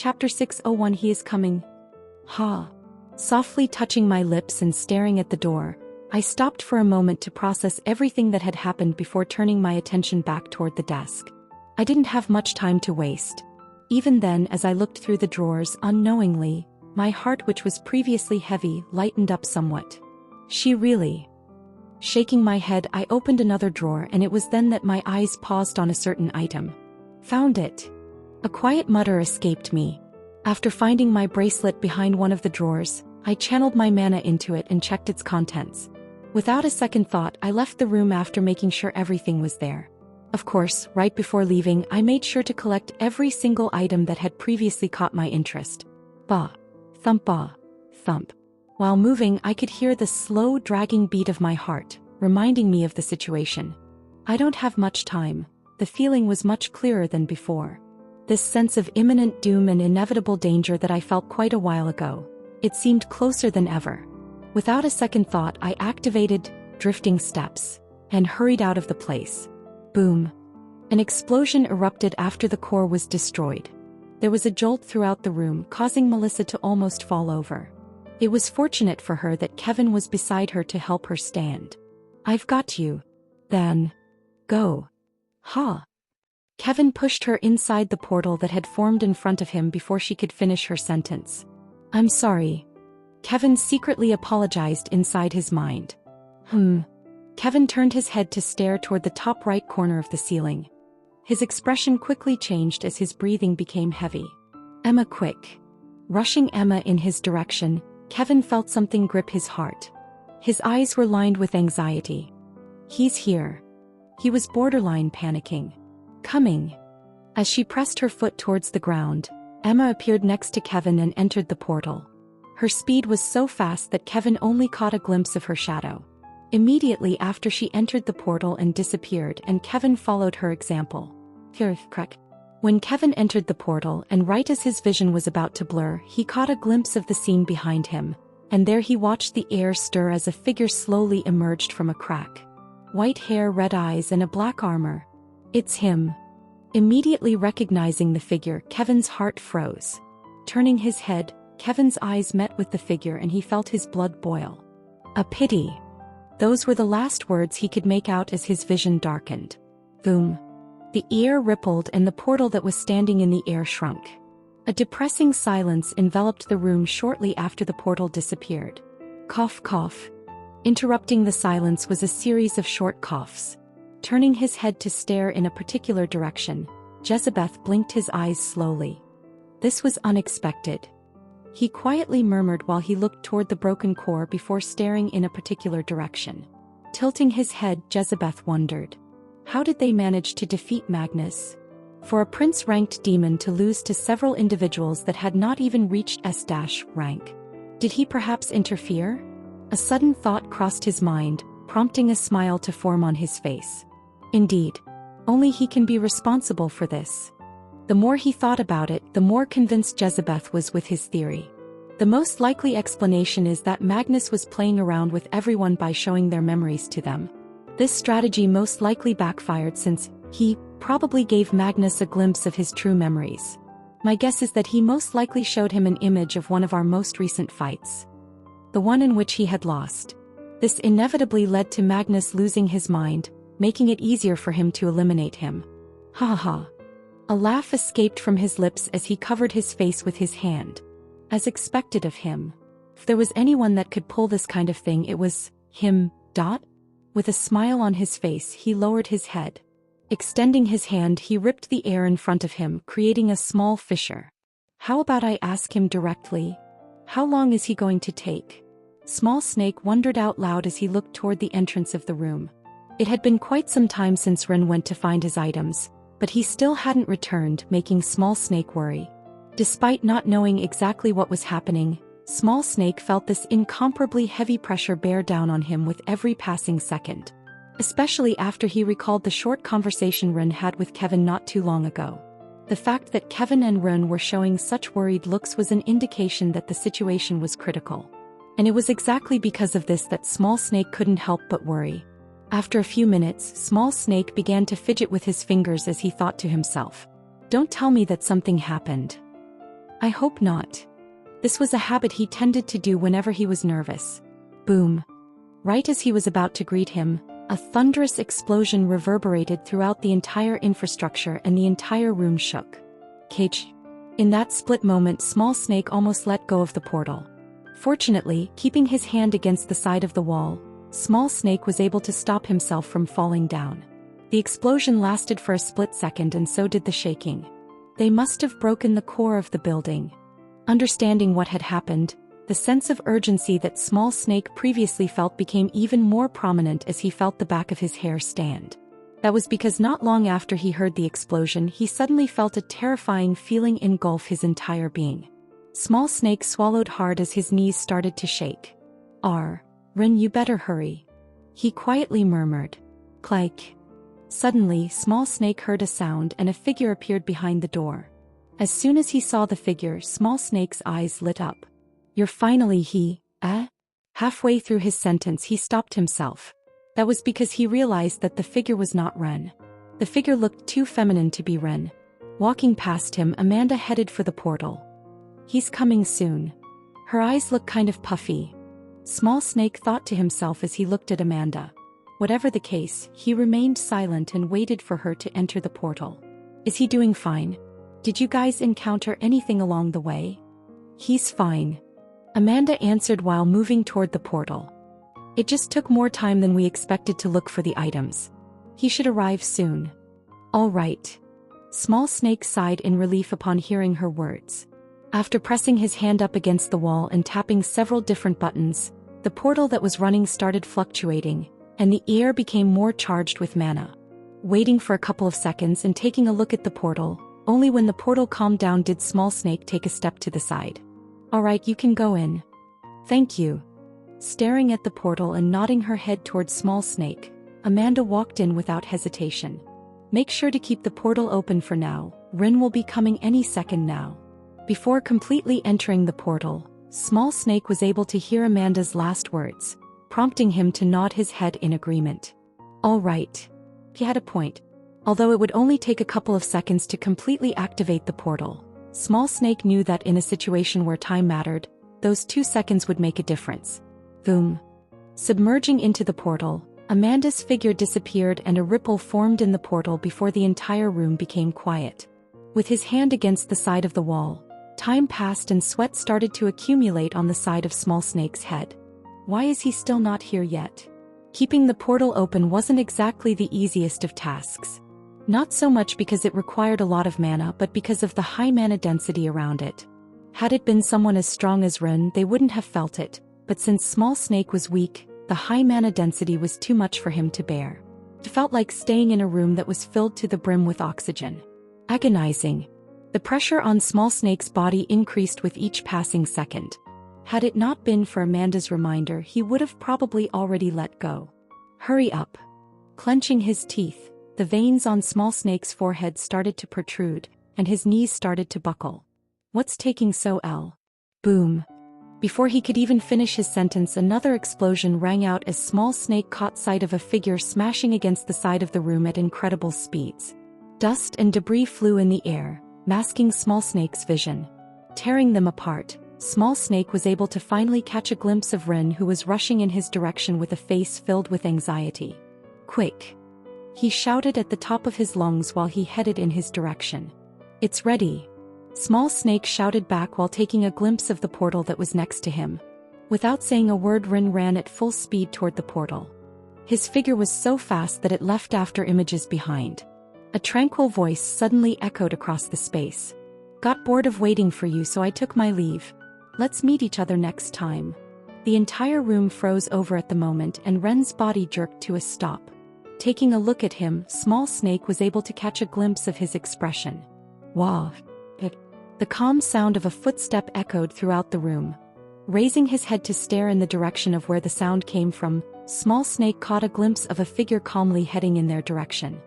Chapter 601 He is coming. Ha. Softly touching my lips and staring at the door, I stopped for a moment to process everything that had happened before turning my attention back toward the desk. I didn't have much time to waste. Even then, as I looked through the drawers unknowingly, my heart, which was previously heavy, lightened up somewhat. She really... Shaking my head, I opened another drawer, and it was then that my eyes paused on a certain item. Found it. A quiet mutter escaped me. After finding my bracelet behind one of the drawers, I channeled my mana into it and checked its contents. Without a second thought, I left the room after making sure everything was there. Of course, right before leaving, I made sure to collect every single item that had previously caught my interest. Ba. Thump ba. Thump. While moving, I could hear the slow, dragging beat of my heart, reminding me of the situation. I don't have much time. The feeling was much clearer than before. This sense of imminent doom and inevitable danger that I felt quite a while ago. It seemed closer than ever. Without a second thought, I activated drifting steps and hurried out of the place. Boom. An explosion erupted after the core was destroyed. There was a jolt throughout the room, causing Melissa to almost fall over. It was fortunate for her that Kevin was beside her to help her stand. I've got you. Then. Go. Ha. Kevin pushed her inside the portal that had formed in front of him before she could finish her sentence. I'm sorry. Kevin secretly apologized inside his mind. Kevin turned his head to stare toward the top right corner of the ceiling. His expression quickly changed as his breathing became heavy. Emma, quick. Rushing Emma in his direction, Kevin felt something grip his heart. His eyes were lined with anxiety. He's here. He was borderline panicking. Coming. As she pressed her foot towards the ground, Emma appeared next to Kevin and entered the portal. Her speed was so fast that Kevin only caught a glimpse of her shadow. Immediately after, she entered the portal and disappeared, and Kevin followed her example. When Kevin entered the portal, and right as his vision was about to blur, he caught a glimpse of the scene behind him, and there he watched the air stir as a figure slowly emerged from a crack. White hair, red eyes, and a black armor. It's him. Immediately recognizing the figure, Kevin's heart froze. Turning his head, Kevin's eyes met with the figure and he felt his blood boil. A pity. Those were the last words he could make out as his vision darkened. Boom. The air rippled and the portal that was standing in the air shrunk. A depressing silence enveloped the room shortly after the portal disappeared. Cough, cough. Interrupting the silence was a series of short coughs. Turning his head to stare in a particular direction, Jezebeth blinked his eyes slowly. This was unexpected. He quietly murmured while he looked toward the broken core before staring in a particular direction. Tilting his head, Jezebeth wondered. How did they manage to defeat Magnus? For a prince-ranked demon to lose to several individuals that had not even reached S- rank. Did he perhaps interfere? A sudden thought crossed his mind, prompting a smile to form on his face. Indeed. Only he can be responsible for this. The more he thought about it, the more convinced Jezebeth was with his theory. The most likely explanation is that Magnus was playing around with everyone by showing their memories to them. This strategy most likely backfired since he probably gave Magnus a glimpse of his true memories. My guess is that he most likely showed him an image of one of our most recent fights. The one in which he had lost. This inevitably led to Magnus losing his mind, making it easier for him to eliminate him. Ha ha ha. A laugh escaped from his lips as he covered his face with his hand. As expected of him. If there was anyone that could pull this kind of thing, it was him. With a smile on his face, he lowered his head. Extending his hand, he ripped the air in front of him, creating a small fissure. How about I ask him directly? How long is he going to take? Small Snake wondered out loud as he looked toward the entrance of the room. It had been quite some time since Ren went to find his items, but he still hadn't returned, making Small Snake worry. Despite not knowing exactly what was happening, Small Snake felt this incomparably heavy pressure bear down on him with every passing second. Especially after he recalled the short conversation Ren had with Kevin not too long ago. The fact that Kevin and Ren were showing such worried looks was an indication that the situation was critical. And it was exactly because of this that Small Snake couldn't help but worry. After a few minutes, Small Snake began to fidget with his fingers as he thought to himself. Don't tell me that something happened. I hope not. This was a habit he tended to do whenever he was nervous. Boom. Right as he was about to greet him, a thunderous explosion reverberated throughout the entire infrastructure and the entire room shook. Cage. In that split moment, Small Snake almost let go of the portal. Fortunately, keeping his hand against the side of the wall, Small Snake was able to stop himself from falling down. The explosion lasted for a split second, and so did the shaking. They must have broken the core of the building. Understanding what had happened, the sense of urgency that Small Snake previously felt became even more prominent as he felt the back of his hair stand. That was because not long after he heard the explosion, he suddenly felt a terrifying feeling engulf his entire being. Small Snake swallowed hard as his knees started to shake. Rin, you better hurry," he quietly murmured. Clank. Suddenly, Small Snake heard a sound and a figure appeared behind the door. As soon as he saw the figure, Small Snake's eyes lit up. "You're finally he, eh?" Halfway through his sentence he stopped himself. That was because he realized that the figure was not Ren. The figure looked too feminine to be Ren. Walking past him, Amanda headed for the portal. "He's coming soon." Her eyes looked kind of puffy. Small Snake thought to himself as he looked at Amanda. Whatever the case, he remained silent and waited for her to enter the portal. "Is he doing fine? Did you guys encounter anything along the way?" "He's fine," Amanda answered while moving toward the portal. "It just took more time than we expected to look for the items. He should arrive soon." "All right." Small Snake sighed in relief upon hearing her words. After pressing his hand up against the wall and tapping several different buttons, the portal that was running started fluctuating, and the air became more charged with mana. Waiting for a couple of seconds and taking a look at the portal, only when the portal calmed down did Small Snake take a step to the side. "All right, you can go in." "Thank you." Staring at the portal and nodding her head towards Small Snake, Amanda walked in without hesitation. "Make sure to keep the portal open for now. Rin will be coming any second now." Before completely entering the portal, Small Snake was able to hear Amanda's last words, prompting him to nod his head in agreement. All right. He had a point. Although it would only take a couple of seconds to completely activate the portal, Small Snake knew that in a situation where time mattered, those 2 seconds would make a difference. Boom. Submerging into the portal, Amanda's figure disappeared and a ripple formed in the portal before the entire room became quiet. With his hand against the side of the wall, time passed and sweat started to accumulate on the side of Small Snake's head. Why is he still not here yet? Keeping the portal open wasn't exactly the easiest of tasks. Not so much because it required a lot of mana, but because of the high mana density around it. Had it been someone as strong as Rin, they wouldn't have felt it, but since Small Snake was weak, the high mana density was too much for him to bear. It felt like staying in a room that was filled to the brim with oxygen. Agonizing. The pressure on Small Snake's body increased with each passing second. Had it not been for Amanda's reminder, he would have probably already let go. Hurry up. Clenching his teeth, the veins on Small Snake's forehead started to protrude, and his knees started to buckle. What's taking so long? Boom. Before he could even finish his sentence, another explosion rang out as Small Snake caught sight of a figure smashing against the side of the room at incredible speeds. Dust and debris flew in the air, masking Small Snake's vision. Tearing them apart, Small Snake was able to finally catch a glimpse of Rin, who was rushing in his direction with a face filled with anxiety. Quick! He shouted at the top of his lungs while he headed in his direction. It's ready! Small Snake shouted back while taking a glimpse of the portal that was next to him. Without saying a word, Rin ran at full speed toward the portal. His figure was so fast that it left after images behind. A tranquil voice suddenly echoed across the space. Got bored of waiting for you, so I took my leave. Let's meet each other next time. The entire room froze over at the moment, and Ren's body jerked to a stop. Taking a look at him, Small Snake was able to catch a glimpse of his expression. Wow. The calm sound of a footstep echoed throughout the room. Raising his head to stare in the direction of where the sound came from, Small Snake caught a glimpse of a figure calmly heading in their direction.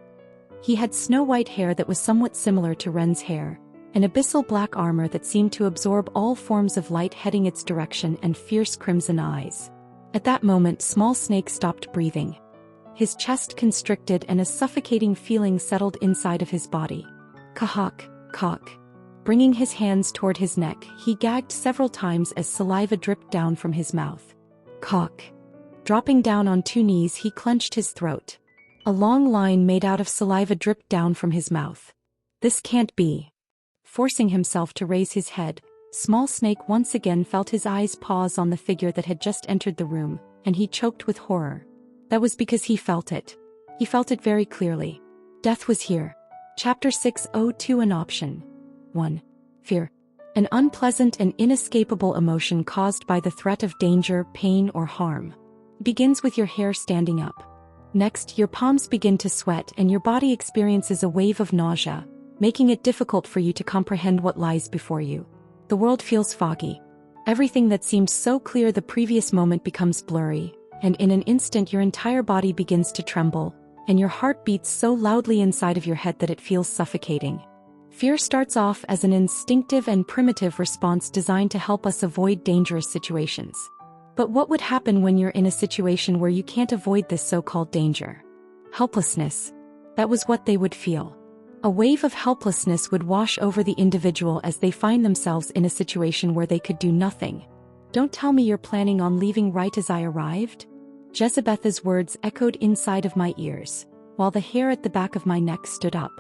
He had snow-white hair that was somewhat similar to Ren's hair, an abyssal black armor that seemed to absorb all forms of light heading its direction, and fierce crimson eyes. At that moment, Small Snake stopped breathing. His chest constricted and a suffocating feeling settled inside of his body. Kahak, cock. Bringing his hands toward his neck, he gagged several times as saliva dripped down from his mouth. Cock. Dropping down on 2 knees, he clenched his throat. A long line made out of saliva dripped down from his mouth. This can't be. Forcing himself to raise his head, Small Snake once again felt his eyes pause on the figure that had just entered the room, and he choked with horror. That was because he felt it. He felt it very clearly. Death was here. Chapter 602. An option. 1. Fear. An unpleasant and inescapable emotion caused by the threat of danger, pain, or harm. It begins with your hair standing up. Next, your palms begin to sweat and your body experiences a wave of nausea, making it difficult for you to comprehend what lies before you. The world feels foggy. Everything that seemed so clear the previous moment becomes blurry, and in an instant your entire body begins to tremble, and your heart beats so loudly inside of your head that it feels suffocating. Fear starts off as an instinctive and primitive response designed to help us avoid dangerous situations. But what would happen when you're in a situation where you can't avoid this so-called danger? Helplessness. That was what they would feel. A wave of helplessness would wash over the individual as they find themselves in a situation where they could do nothing. Don't tell me you're planning on leaving right as I arrived? Jezebeth's words echoed inside of my ears, while the hair at the back of my neck stood up.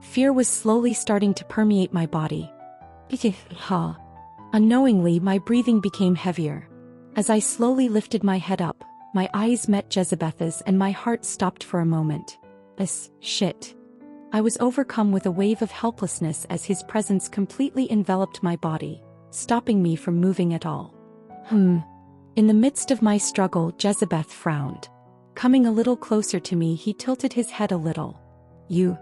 Fear was slowly starting to permeate my body. Unknowingly, my breathing became heavier. As I slowly lifted my head up, my eyes met Jezebeth's and my heart stopped for a moment. Shit. I was overcome with a wave of helplessness as his presence completely enveloped my body, stopping me from moving at all. In the midst of my struggle, Jezebeth frowned. Coming a little closer to me, he tilted his head a little. You.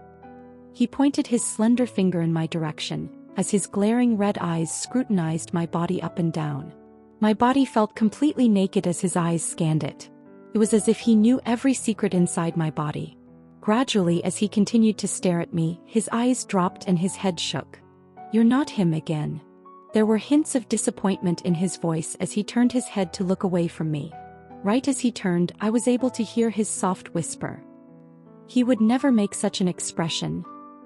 He pointed his slender finger in my direction, as his glaring red eyes scrutinized my body up and down. My body felt completely naked as his eyes scanned it. It was as if he knew every secret inside my body. Gradually, as he continued to stare at me, his eyes dropped and his head shook. You're not him again. There were hints of disappointment in his voice as he turned his head to look away from me. Right as he turned, I was able to hear his soft whisper. He would never make such an expression.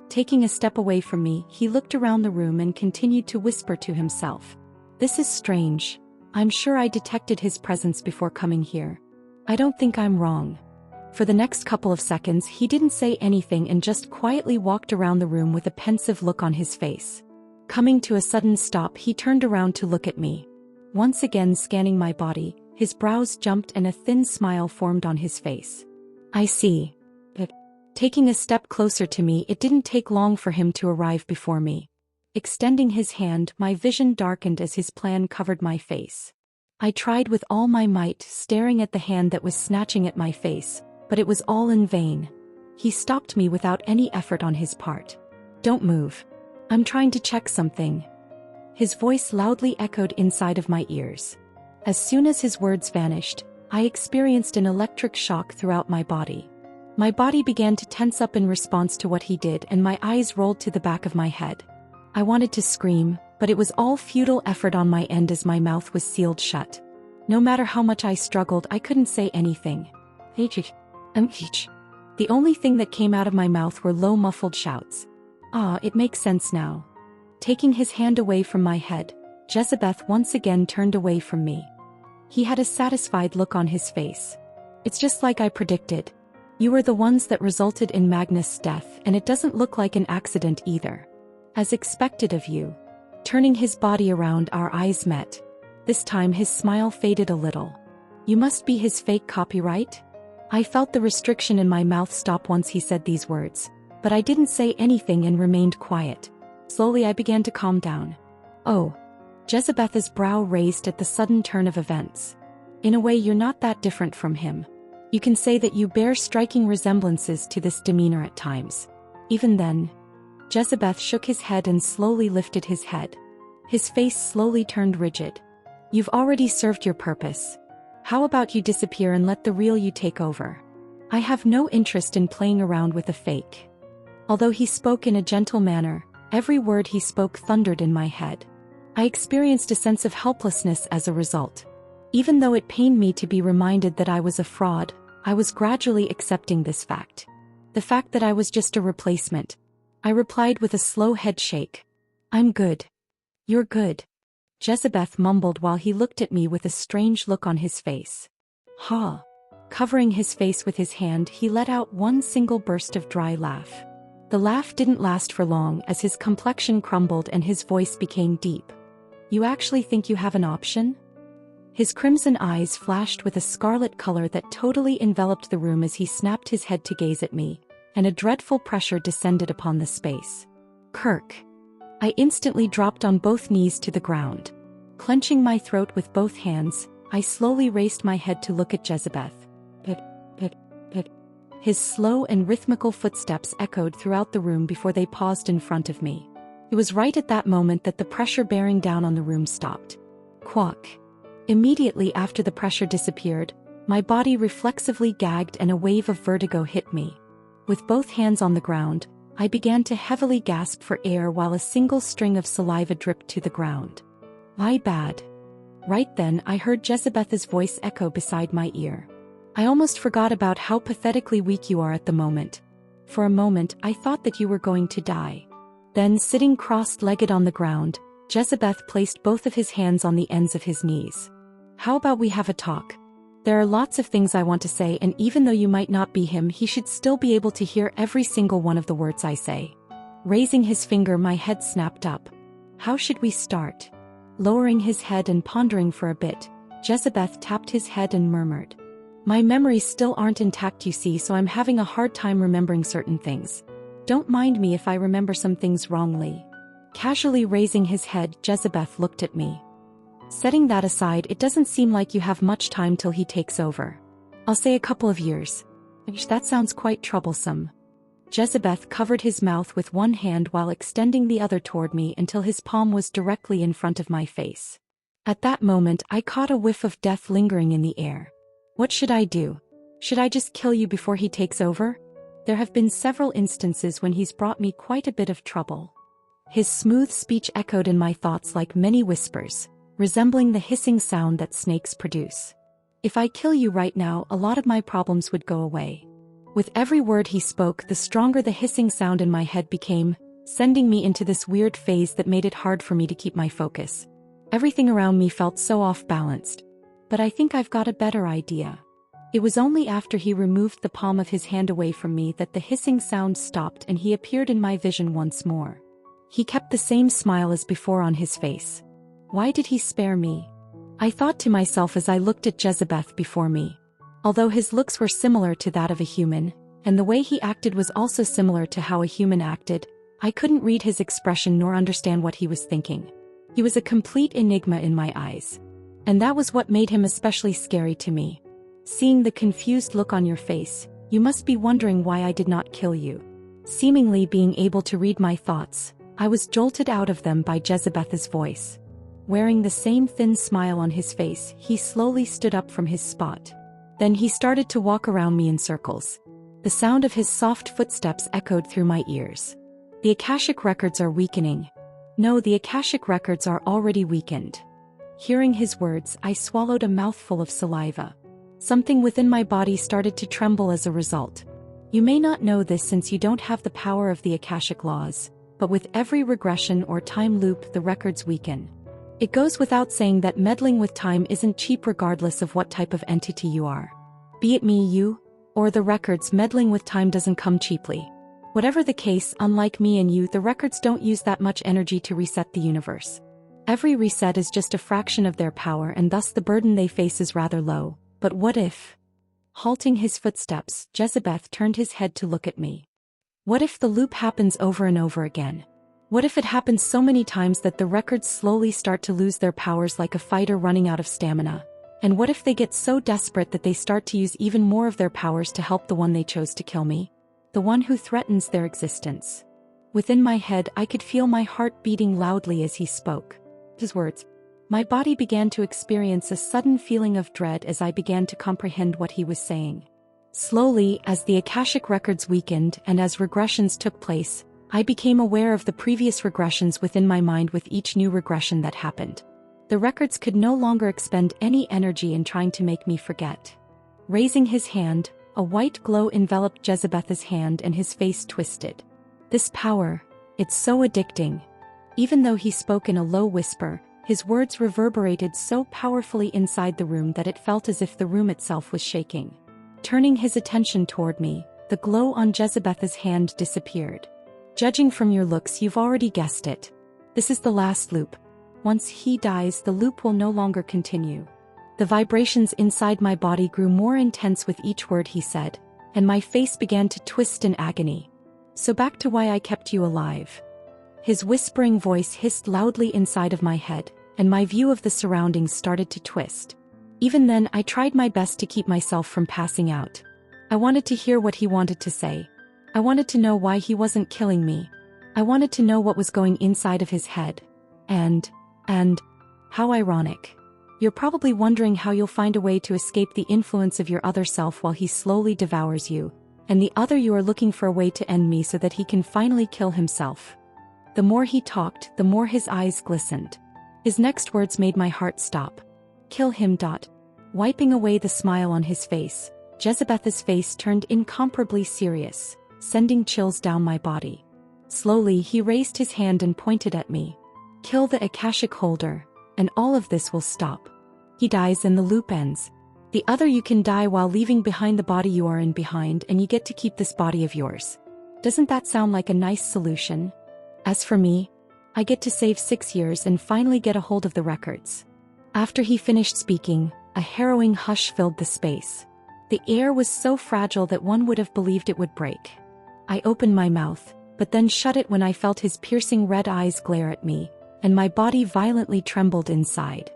Taking a step away from me, he looked around the room and continued to whisper to himself. This is strange. I'm sure I detected his presence before coming here. I don't think I'm wrong. For the next couple of seconds, he didn't say anything and just quietly walked around the room with a pensive look on his face. Coming to a sudden stop, he turned around to look at me. Once again scanning my body, his brows jumped and a thin smile formed on his face. I see. Taking a step closer to me, it didn't take long for him to arrive before me. Extending his hand, my vision darkened as his plan covered my face. I tried with all my might, staring at the hand that was snatching at my face, but it was all in vain. He stopped me without any effort on his part. Don't move. I'm trying to check something. His voice loudly echoed inside of my ears. As soon as his words vanished, I experienced an electric shock throughout my body. My body began to tense up in response to what he did and my eyes rolled to the back of my head. I wanted to scream, but it was all futile effort on my end as my mouth was sealed shut. No matter how much I struggled, I couldn't say anything. The only thing that came out of my mouth were low muffled shouts. It makes sense now. Taking his hand away from my head, Jezebeth once again turned away from me. He had a satisfied look on his face. It's just like I predicted. You were the ones that resulted in Magnus' death, and it doesn't look like an accident either. As expected of you. Turning his body around, our eyes met. This time his smile faded a little. You must be his fake copy, right? I felt the restriction in my mouth stop once he said these words, but I didn't say anything and remained quiet. Slowly I began to calm down. Oh. Jezebeth's brow raised at the sudden turn of events. In a way, you're not that different from him. You can say that you bear striking resemblances to this demeanor at times. Even then. Jezebeth shook his head and slowly lifted his head. His face slowly turned rigid. You've already served your purpose. How about you disappear and let the real you take over? I have no interest in playing around with a fake. Although he spoke in a gentle manner, every word he spoke thundered in my head. I experienced a sense of helplessness as a result. Even though it pained me to be reminded that I was a fraud, I was gradually accepting this fact. The fact that I was just a replacement. I replied with a slow head shake. I'm good. You're good. Jezebeth mumbled while he looked at me with a strange look on his face. Ha! Covering his face with his hand, he let out one single burst of dry laugh. The laugh didn't last for long as his complexion crumbled and his voice became deep. You actually think you have an option? His crimson eyes flashed with a scarlet color that totally enveloped the room as he snapped his head to gaze at me, and a dreadful pressure descended upon the space. Kirk. I instantly dropped on both knees to the ground. Clenching my throat with both hands, I slowly raised my head to look at Jezebeth. But. His slow and rhythmical footsteps echoed throughout the room before they paused in front of me. It was right at that moment that the pressure bearing down on the room stopped. Quack. Immediately after the pressure disappeared, my body reflexively gagged and a wave of vertigo hit me. With both hands on the ground, I began to heavily gasp for air while a single string of saliva dripped to the ground. My bad. Right then I heard Jezebeth's voice echo beside my ear. I almost forgot about how pathetically weak you are at the moment. For a moment I thought that you were going to die. Then, sitting cross-legged on the ground, Jezebeth placed both of his hands on the ends of his knees. How about we have a talk? There are lots of things I want to say, and even though you might not be him, he should still be able to hear every single one of the words I say. Raising his finger, my head snapped up. How should we start? Lowering his head and pondering for a bit, Jezebeth tapped his head and murmured. My memories still aren't intact, you see, so I'm having a hard time remembering certain things. Don't mind me if I remember some things wrongly. Casually raising his head, Jezebeth looked at me. Setting that aside, it doesn't seem like you have much time till he takes over. I'll say a couple of years. That sounds quite troublesome. Jezebeth covered his mouth with one hand while extending the other toward me until his palm was directly in front of my face. At that moment, I caught a whiff of death lingering in the air. What should I do? Should I just kill you before he takes over? There have been several instances when he's brought me quite a bit of trouble. His smooth speech echoed in my thoughts like many whispers, resembling the hissing sound that snakes produce. If I kill you right now, a lot of my problems would go away. With every word he spoke, the stronger the hissing sound in my head became, sending me into this weird phase that made it hard for me to keep my focus. Everything around me felt so off-balanced. But I think I've got a better idea. It was only after he removed the palm of his hand away from me that the hissing sound stopped and he appeared in my vision once more. He kept the same smile as before on his face. Why did he spare me? I thought to myself as I looked at Jezebeth before me. Although his looks were similar to that of a human, and the way he acted was also similar to how a human acted, I couldn't read his expression nor understand what he was thinking. He was a complete enigma in my eyes. And that was what made him especially scary to me. Seeing the confused look on your face, you must be wondering why I did not kill you. Seemingly being able to read my thoughts, I was jolted out of them by Jezebeth's voice. Wearing the same thin smile on his face, he slowly stood up from his spot. Then he started to walk around me in circles. The sound of his soft footsteps echoed through my ears. The Akashic records are weakening. No, the Akashic records are already weakened. Hearing his words, I swallowed a mouthful of saliva. Something within my body started to tremble as a result. You may not know this since you don't have the power of the Akashic laws, but with every regression or time loop the records weaken. It goes without saying that meddling with time isn't cheap regardless of what type of entity you are. Be it me, you, or the records, meddling with time doesn't come cheaply. Whatever the case, unlike me and you, the records don't use that much energy to reset the universe. Every reset is just a fraction of their power and thus the burden they face is rather low. But what if? Halting his footsteps, Jezebeth turned his head to look at me. What if the loop happens over and over again? What if it happens so many times that the records slowly start to lose their powers like a fighter running out of stamina? And what if they get so desperate that they start to use even more of their powers to help the one they chose to kill me? The one who threatens their existence. Within my head, I could feel my heart beating loudly as he spoke. His words. My body began to experience a sudden feeling of dread as I began to comprehend what he was saying. Slowly, as the Akashic records weakened and as regressions took place, I became aware of the previous regressions within my mind with each new regression that happened. The records could no longer expend any energy in trying to make me forget. Raising his hand, a white glow enveloped Jezebeth's hand and his face twisted. This power, it's so addicting. Even though he spoke in a low whisper, his words reverberated so powerfully inside the room that it felt as if the room itself was shaking. Turning his attention toward me, the glow on Jezebeth's hand disappeared. Judging from your looks, you've already guessed it. This is the last loop. Once he dies, the loop will no longer continue. The vibrations inside my body grew more intense with each word he said, and my face began to twist in agony. So back to why I kept you alive. His whispering voice hissed loudly inside of my head, and my view of the surroundings started to twist. Even then, I tried my best to keep myself from passing out. I wanted to hear what he wanted to say. I wanted to know why he wasn't killing me. I wanted to know what was going inside of his head. And, how ironic. You're probably wondering how you'll find a way to escape the influence of your other self while he slowly devours you, and the other you are looking for a way to end me so that he can finally kill himself. The more he talked, the more his eyes glistened. His next words made my heart stop. Kill him. Wiping away the smile on his face, Jezebeth's face turned incomparably serious, sending chills down my body. Slowly he raised his hand and pointed at me. Kill the Akashic holder, and all of this will stop. He dies and the loop ends. The other you can die while leaving behind the body you are in behind, and you get to keep this body of yours. Doesn't that sound like a nice solution? As for me, I get to save 6 years and finally get a hold of the records. After he finished speaking, a harrowing hush filled the space. The air was so fragile that one would have believed it would break. I opened my mouth, but then shut it when I felt his piercing red eyes glare at me, and my body violently trembled inside.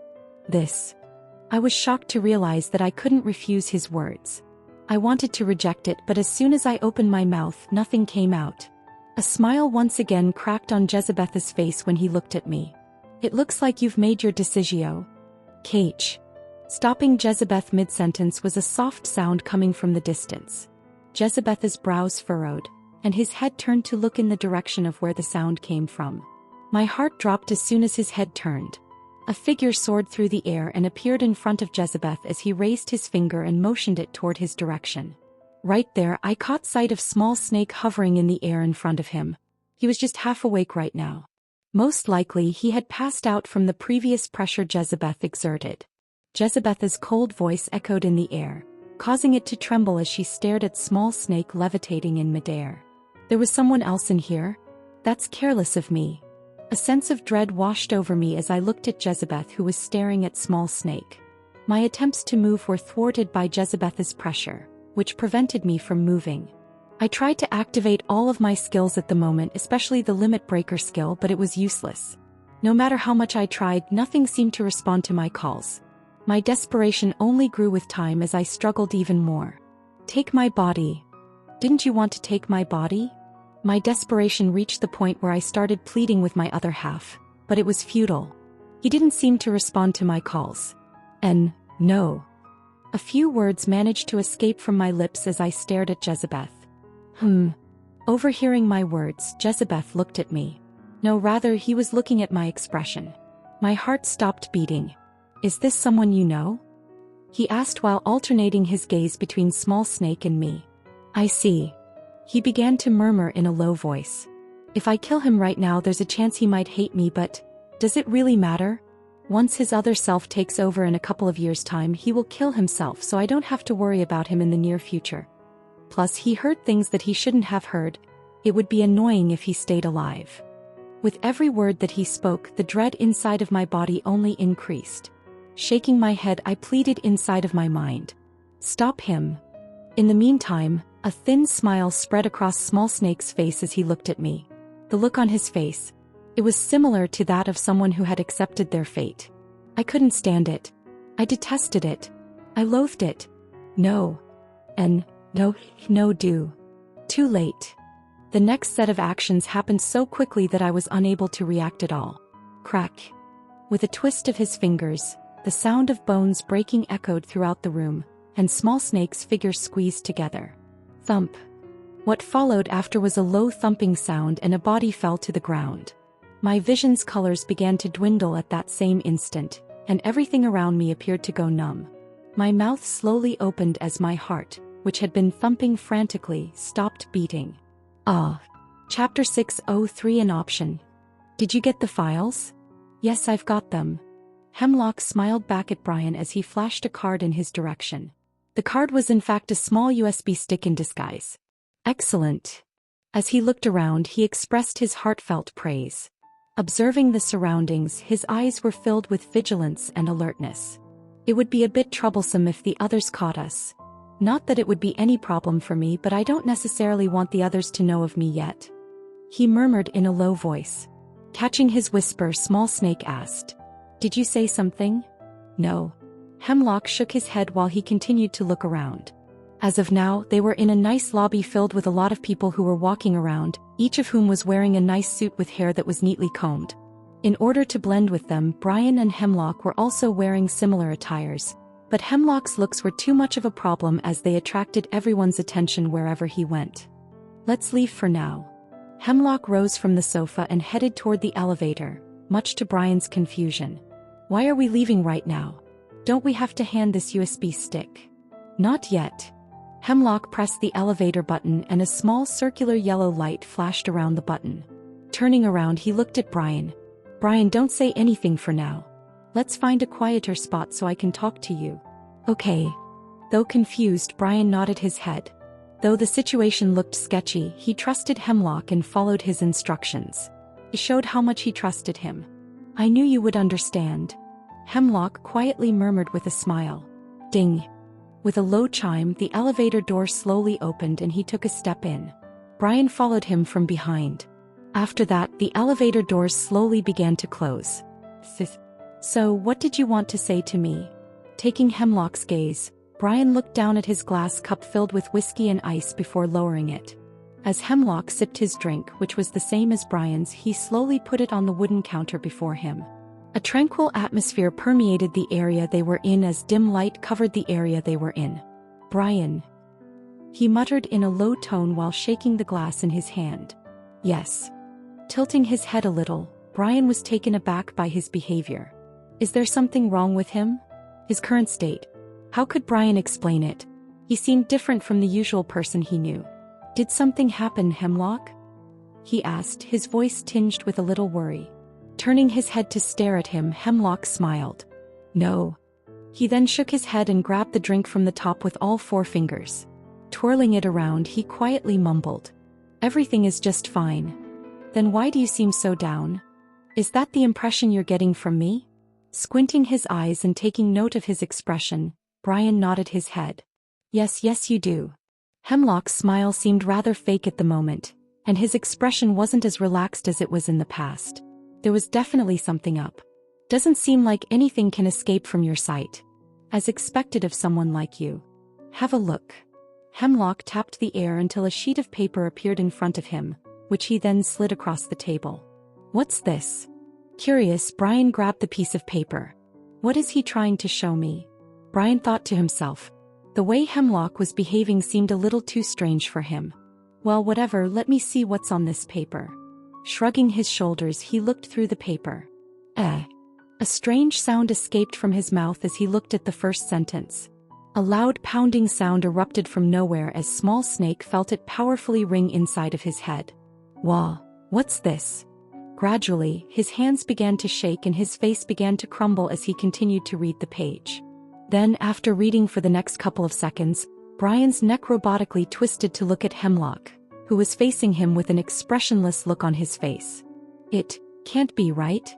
I was shocked to realize that I couldn't refuse his words. I wanted to reject it, but as soon as I opened my mouth, nothing came out. A smile once again cracked on Jezebeth's face when he looked at me. It looks like you've made your decision. Cage. Stopping Jezebeth mid-sentence was a soft sound coming from the distance. Jezebeth's brows furrowed, and his head turned to look in the direction of where the sound came from. My heart dropped as soon as his head turned. A figure soared through the air and appeared in front of Jezebeth as he raised his finger and motioned it toward his direction. Right there, I caught sight of small snake hovering in the air in front of him. He was just half awake right now. Most likely he had passed out from the previous pressure Jezebeth exerted. Jezebeth's cold voice echoed in the air, causing it to tremble as she stared at small snake levitating in midair. There was someone else in here? That's careless of me. A sense of dread washed over me as I looked at Jezebeth, who was staring at small snake. My attempts to move were thwarted by Jezebeth's pressure, which prevented me from moving. I tried to activate all of my skills at the moment, especially the limit breaker skill, but it was useless. No matter how much I tried, nothing seemed to respond to my calls. My desperation only grew with time as I struggled even more. Take my body. Didn't you want to take my body? My desperation reached the point where I started pleading with my other half, but it was futile. He didn't seem to respond to my calls. No. A few words managed to escape from my lips as I stared at Jezebeth. Overhearing my words, Jezebeth looked at me. No, rather, he was looking at my expression. My heart stopped beating. Is this someone you know? He asked while alternating his gaze between small snake and me. I see. He began to murmur in a low voice. If I kill him right now, there's a chance he might hate me, but does it really matter? Once his other self takes over in a couple of years' time, he will kill himself, so I don't have to worry about him in the near future. Plus, he heard things that he shouldn't have heard. It would be annoying if he stayed alive. With every word that he spoke, the dread inside of my body only increased. Shaking my head, I pleaded inside of my mind. Stop him. In the meantime, a thin smile spread across Small Snake's face as he looked at me. The look on his face, it was similar to that of someone who had accepted their fate. I couldn't stand it. I detested it. I loathed it. No. Do. Too late. The next set of actions happened so quickly that I was unable to react at all. Crack. With a twist of his fingers, the sound of bones breaking echoed throughout the room, and Small Snake's figures squeezed together. Thump. What followed after was a low thumping sound and a body fell to the ground. My vision's colors began to dwindle at that same instant, and everything around me appeared to go numb. My mouth slowly opened as my heart, which had been thumping frantically, stopped beating. Chapter 603 An Option. Did you get the files? Yes, I've got them. Hemlock smiled back at Brian as he flashed a card in his direction. The card was in fact a small USB stick in disguise. Excellent. As he looked around, he expressed his heartfelt praise. Observing the surroundings, his eyes were filled with vigilance and alertness. It would be a bit troublesome if the others caught us. Not that it would be any problem for me, but I don't necessarily want the others to know of me yet. He murmured in a low voice. Catching his whisper, Small Snake asked, "Did you say something?" "No." Hemlock shook his head while he continued to look around. As of now, they were in a nice lobby filled with a lot of people who were walking around, each of whom was wearing a nice suit with hair that was neatly combed. In order to blend with them, Brian and Hemlock were also wearing similar attires, but Hemlock's looks were too much of a problem as they attracted everyone's attention wherever he went. "Let's leave for now." Hemlock rose from the sofa and headed toward the elevator, much to Brian's confusion. "Why are we leaving right now? Don't we have to hand this USB stick?" "Not yet." Hemlock pressed the elevator button and a small circular yellow light flashed around the button. Turning around, he looked at Brian. "Brian, don't say anything for now. Let's find a quieter spot so I can talk to you." "Okay." Though confused, Brian nodded his head. Though the situation looked sketchy, he trusted Hemlock and followed his instructions. It showed how much he trusted him. "I knew you would understand." Hemlock quietly murmured with a smile. Ding. With a low chime, the elevator door slowly opened and he took a step in. Brian followed him from behind. After that, the elevator doors slowly began to close. "So, what did you want to say to me?" Taking Hemlock's gaze, Brian looked down at his glass cup filled with whiskey and ice before lowering it. As Hemlock sipped his drink, which was the same as Brian's, he slowly put it on the wooden counter before him. A tranquil atmosphere permeated the area they were in as dim light covered the area they were in. "Brian," he muttered in a low tone while shaking the glass in his hand. "Yes." Tilting his head a little, Brian was taken aback by his behavior. Is there something wrong with him? His current state? How could Brian explain it? He seemed different from the usual person he knew. "Did something happen, Hemlock?" he asked, his voice tinged with a little worry. Turning his head to stare at him, Hemlock smiled. "No." He then shook his head and grabbed the drink from the top with all 4 fingers. Twirling it around, he quietly mumbled, "Everything is just fine." "Then why do you seem so down? Is that the impression you're getting from me?" Squinting his eyes and taking note of his expression, Brian nodded his head. Yes, you do." Hemlock's smile seemed rather fake at the moment, and his expression wasn't as relaxed as it was in the past. There was definitely something up. "Doesn't seem like anything can escape from your sight. As expected of someone like you. Have a look." Hemlock tapped the air until a sheet of paper appeared in front of him, which he then slid across the table. "What's this?" Curious, Brian grabbed the piece of paper. What is he trying to show me? Brian thought to himself. The way Hemlock was behaving seemed a little too strange for him. "Well, whatever, let me see what's on this paper." Shrugging his shoulders, he looked through the paper. A strange sound escaped from his mouth as he looked at the first sentence. A loud pounding sound erupted from nowhere as Small Snake felt it powerfully ring inside of his head. "Wah, what's this?" Gradually, his hands began to shake and his face began to crumble as he continued to read the page. Then, after reading for the next couple of seconds, Brian's neck robotically twisted to look at Hemlock, who was facing him with an expressionless look on his face. "It can't be right?"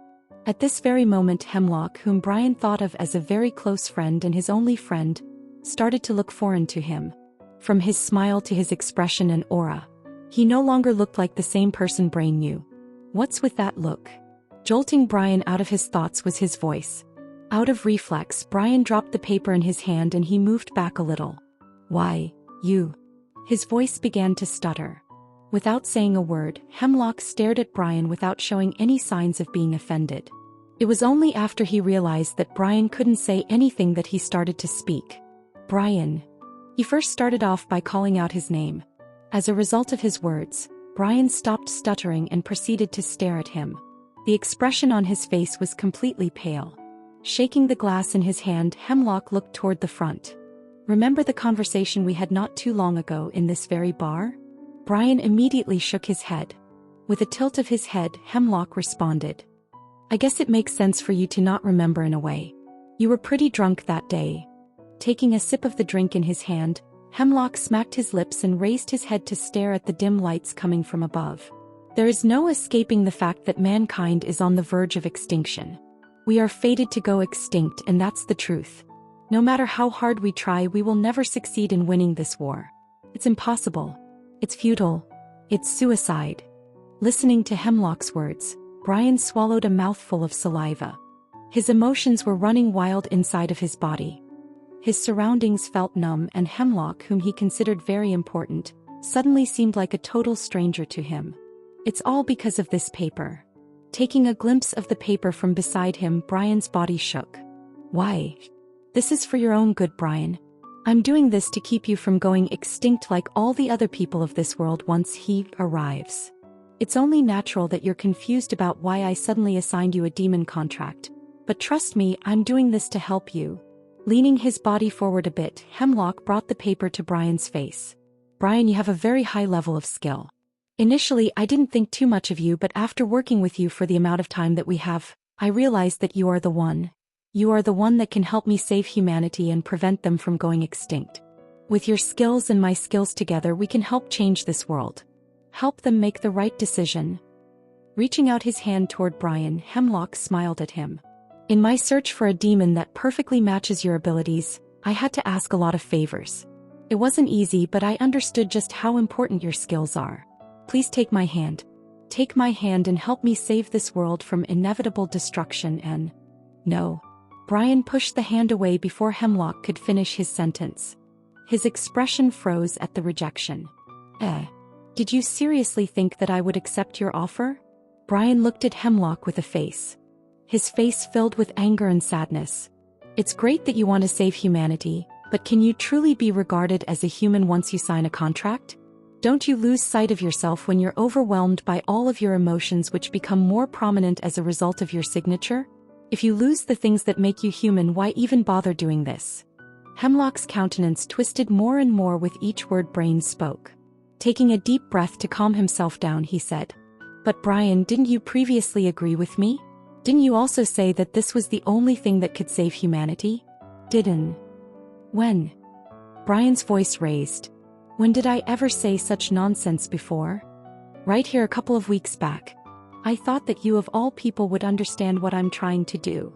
At this very moment, Hemlock, whom Brian thought of as a very close friend and his only friend, started to look foreign to him. From his smile to his expression and aura, he no longer looked like the same person Brian knew. "What's with that look?" Jolting Brian out of his thoughts was his voice. Out of reflex, Brian dropped the paper in his hand and he moved back a little. "Why, you..." His voice began to stutter. Without saying a word, Hemlock stared at Brian without showing any signs of being offended. It was only after he realized that Brian couldn't say anything that he started to speak. "Brian." He first started off by calling out his name. As a result of his words, Brian stopped stuttering and proceeded to stare at him. The expression on his face was completely pale. Shaking the glass in his hand, Hemlock looked toward the front. "Remember the conversation we had not too long ago in this very bar?" Brian immediately shook his head. With a tilt of his head, Hemlock responded. I guess it makes sense for you to not remember in a way. You were pretty drunk that day. Taking a sip of the drink in his hand, Hemlock smacked his lips and raised his head to stare at the dim lights coming from above. There is no escaping the fact that mankind is on the verge of extinction. We are fated to go extinct, and that's the truth. No matter how hard we try, we will never succeed in winning this war. It's impossible. It's futile. It's suicide. Listening to Hemlock's words, Brian swallowed a mouthful of saliva. His emotions were running wild inside of his body. His surroundings felt numb, and Hemlock, whom he considered very important, suddenly seemed like a total stranger to him. It's all because of this paper. Taking a glimpse of the paper from beside him, Brian's body shook. Why? This is for your own good, Brian. I'm doing this to keep you from going extinct like all the other people of this world once he arrives. It's only natural that you're confused about why I suddenly assigned you a demon contract. But trust me, I'm doing this to help you. Leaning his body forward a bit, Hemlock brought the paper to Brian's face. Brian, you have a very high level of skill. Initially, I didn't think too much of you, but after working with you for the amount of time that we have, I realized that you are the one. You are the one that can help me save humanity and prevent them from going extinct. With your skills and my skills together, we can help change this world. Help them make the right decision. Reaching out his hand toward Brian, Hemlock smiled at him. In my search for a demon that perfectly matches your abilities, I had to ask a lot of favors. It wasn't easy, but I understood just how important your skills are. Please take my hand. Take my hand and help me save this world from inevitable destruction and... No. Brian pushed the hand away before Hemlock could finish his sentence. His expression froze at the rejection. Did you seriously think that I would accept your offer? Brian looked at Hemlock with a face. His face filled with anger and sadness. It's great that you want to save humanity, but can you truly be regarded as a human once you sign a contract? Don't you lose sight of yourself when you're overwhelmed by all of your emotions, which become more prominent as a result of your signature? If you lose the things that make you human, why even bother doing this? Hemlock's countenance twisted more and more with each word Brian spoke. Taking a deep breath to calm himself down, he said, But Brian, didn't you previously agree with me? Didn't you also say that this was the only thing that could save humanity? Didn't? When? Brian's voice raised. When did I ever say such nonsense before? Right here a couple of weeks back. I thought that you of all people would understand what I'm trying to do.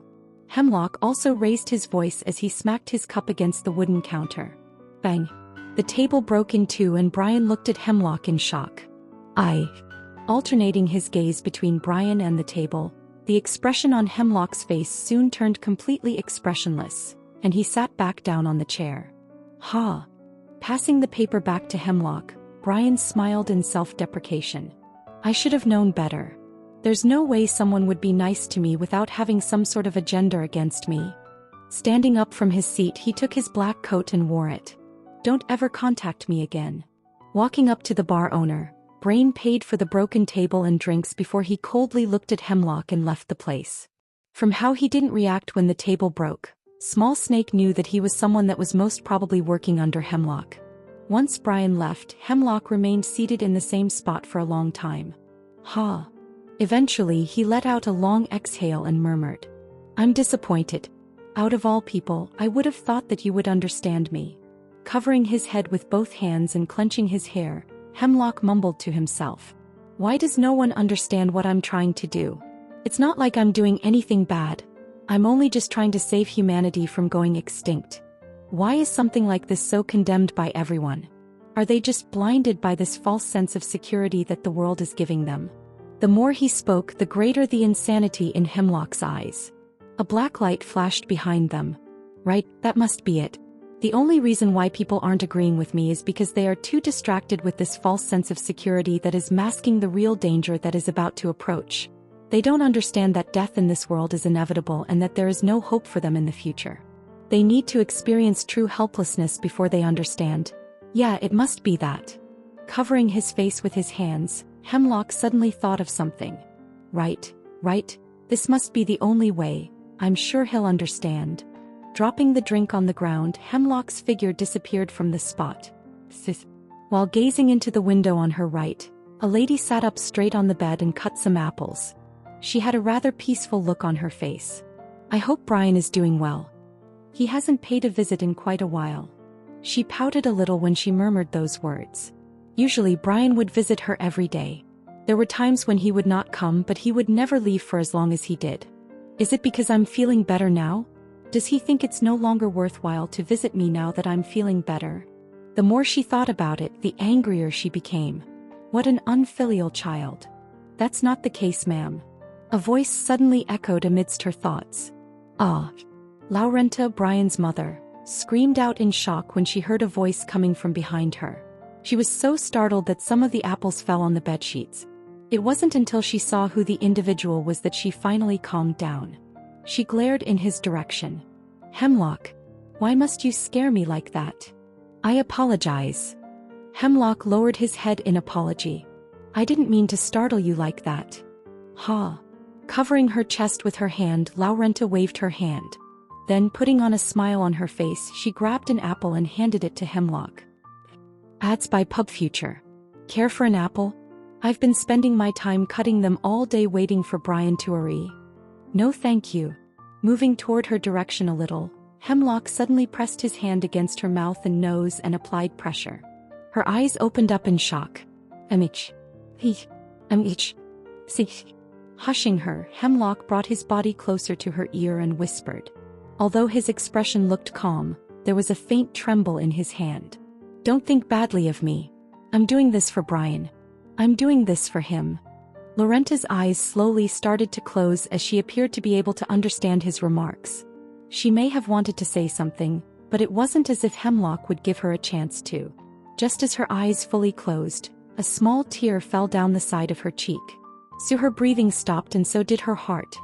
Hemlock also raised his voice as he smacked his cup against the wooden counter. Bang! The table broke in two and Brian looked at Hemlock in shock. Alternating his gaze between Brian and the table, the expression on Hemlock's face soon turned completely expressionless, and he sat back down on the chair. Passing the paper back to Hemlock, Brian smiled in self-deprecation. I should have known better. There's no way someone would be nice to me without having some sort of agenda against me. Standing up from his seat, he took his black coat and wore it. Don't ever contact me again. Walking up to the bar owner, Brian paid for the broken table and drinks before he coldly looked at Hemlock and left the place. From how he didn't react when the table broke, Small Snake knew that he was someone that was most probably working under Hemlock. Once Brian left, Hemlock remained seated in the same spot for a long time. Eventually, he let out a long exhale and murmured, I'm disappointed. Out of all people, I would have thought that you would understand me. Covering his head with both hands and clenching his hair, Hemlock mumbled to himself. Why does no one understand what I'm trying to do? It's not like I'm doing anything bad. I'm only just trying to save humanity from going extinct. Why is something like this so condemned by everyone? Are they just blinded by this false sense of security that the world is giving them? The more he spoke, the greater the insanity in Hemlock's eyes. A black light flashed behind them. Right, that must be it. The only reason why people aren't agreeing with me is because they are too distracted with this false sense of security that is masking the real danger that is about to approach. They don't understand that death in this world is inevitable and that there is no hope for them in the future. They need to experience true helplessness before they understand. Yeah, it must be that. Covering his face with his hands, Hemlock suddenly thought of something. Right, this must be the only way. I'm sure he'll understand. Dropping the drink on the ground, Hemlock's figure disappeared from the spot. While gazing into the window on her right, A lady sat up straight on the bed and cut some apples. She had a rather peaceful look on her face. I hope Brian is doing well. He hasn't paid a visit in quite a while. She pouted a little when she murmured those words. Usually Brian would visit her every day. There were times when he would not come, but he would never leave for as long as he did. Is it because I'm feeling better now? Does he think it's no longer worthwhile to visit me now that I'm feeling better? The more she thought about it, the angrier she became. What an unfilial child. That's not the case, ma'am. A voice suddenly echoed amidst her thoughts. Ah. Laurenta, Brian's mother, screamed out in shock when she heard a voice coming from behind her. She was so startled that some of the apples fell on the bedsheets. It wasn't until she saw who the individual was that she finally calmed down. She glared in his direction. Hemlock, why must you scare me like that? I apologize. Hemlock lowered his head in apology. I didn't mean to startle you like that. Ha. Covering her chest with her hand, Laurenta waved her hand. Then, putting on a smile on her face, she grabbed an apple and handed it to Hemlock. Ads by Pub Future. Care for an apple? I've been spending my time cutting them all day waiting for Brian to arrive. No thank you. Moving toward her direction a little, Hemlock suddenly pressed his hand against her mouth and nose and applied pressure. Her eyes opened up in shock. See. Hushing her, Hemlock brought his body closer to her ear and whispered. Although his expression looked calm, there was a faint tremble in his hand. Don't think badly of me. I'm doing this for Brian. I'm doing this for him. Laurenta's eyes slowly started to close as she appeared to be able to understand his remarks. She may have wanted to say something, but it wasn't as if Hemlock would give her a chance to. Just as her eyes fully closed, a small tear fell down the side of her cheek. So her breathing stopped and so did her heart.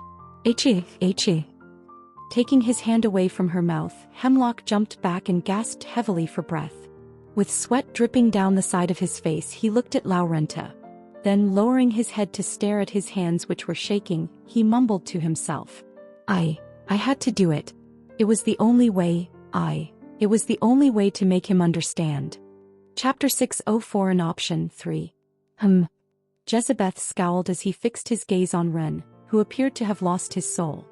Taking his hand away from her mouth, Hemlock jumped back and gasped heavily for breath. With sweat dripping down the side of his face, he looked at Laurenta. Then, lowering his head to stare at his hands which were shaking, he mumbled to himself. I had to do it. It was the only way, it was the only way to make him understand. Chapter 604 and Option 3. Jezebeth scowled as he fixed his gaze on Ren, who appeared to have lost his soul.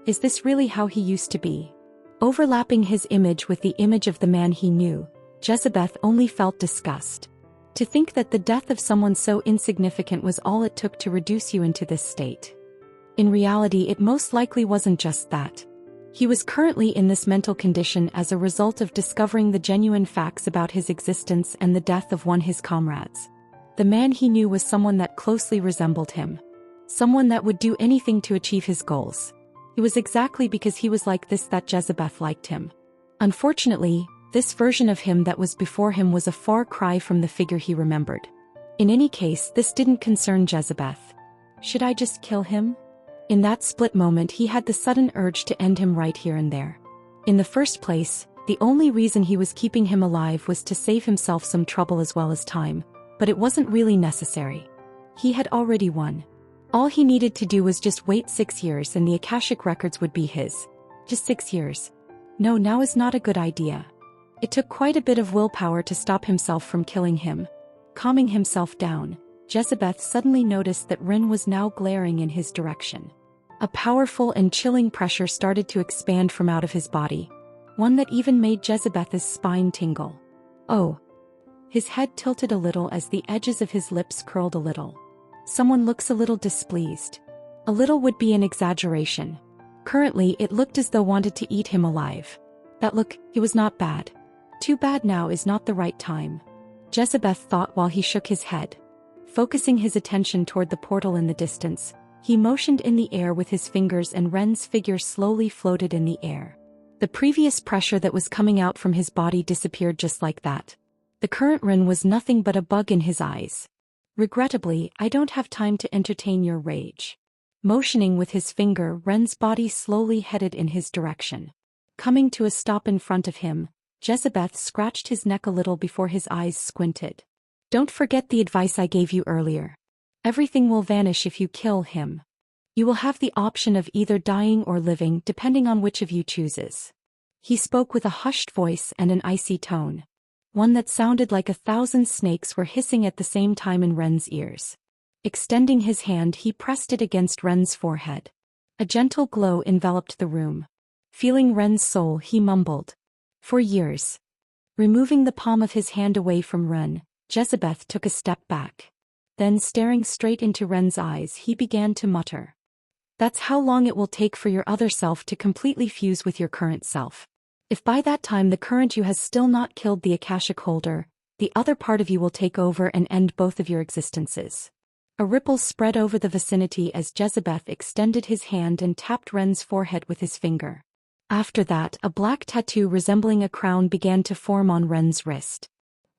Is this really how he used to be? Overlapping his image with the image of the man he knew, Jezebeth only felt disgust. To think that the death of someone so insignificant was all it took to reduce you into this state. In reality, it most likely wasn't just that. He was currently in this mental condition as a result of discovering the genuine facts about his existence and the death of one of his comrades. The man he knew was someone that closely resembled him. Someone that would do anything to achieve his goals. It was exactly because he was like this that Jezebeth liked him. Unfortunately, this version of him that was before him was a far cry from the figure he remembered. In any case, this didn't concern Jezebeth. Should I just kill him? In that split moment, he had the sudden urge to end him right here and there. In the first place, the only reason he was keeping him alive was to save himself some trouble as well as time, but it wasn't really necessary. He had already won. All he needed to do was just wait 6 years and the Akashic records would be his. Just 6 years. No, now is not a good idea. It took quite a bit of willpower to stop himself from killing him. Calming himself down, Jezebeth suddenly noticed that Rin was now glaring in his direction. A powerful and chilling pressure started to expand from out of his body, one that even made Jezebeth's spine tingle. Oh. His head tilted a little as the edges of his lips curled a little. Someone looks a little displeased. A little would be an exaggeration. Currently, it looked as though wanted to eat him alive. That look, it was not bad. Too bad now is not the right time. Jezebeth thought while he shook his head. Focusing his attention toward the portal in the distance, he motioned in the air with his fingers and Ren's figure slowly floated in the air. The previous pressure that was coming out from his body disappeared just like that. The current Ren was nothing but a bug in his eyes. Regrettably, I don't have time to entertain your rage. Motioning with his finger, Ren's body slowly headed in his direction. Coming to a stop in front of him, Jezebeth scratched his neck a little before his eyes squinted. Don't forget the advice I gave you earlier. Everything will vanish if you kill him. You will have the option of either dying or living depending on which of you chooses. He spoke with a hushed voice and an icy tone. one that sounded like 1,000 snakes were hissing at the same time in Ren's ears. Extending his hand, he pressed it against Ren's forehead. A gentle glow enveloped the room. Feeling Ren's soul, he mumbled, "For years." Removing the palm of his hand away from Ren, Jezebeth took a step back. Then, staring straight into Ren's eyes, he began to mutter, "That's how long it will take for your other self to completely fuse with your current self. If by that time the current you has still not killed the Akashic holder, the other part of you will take over and end both of your existences." A ripple spread over the vicinity as Jezebeth extended his hand and tapped Ren's forehead with his finger. After that, a black tattoo resembling a crown began to form on Ren's wrist.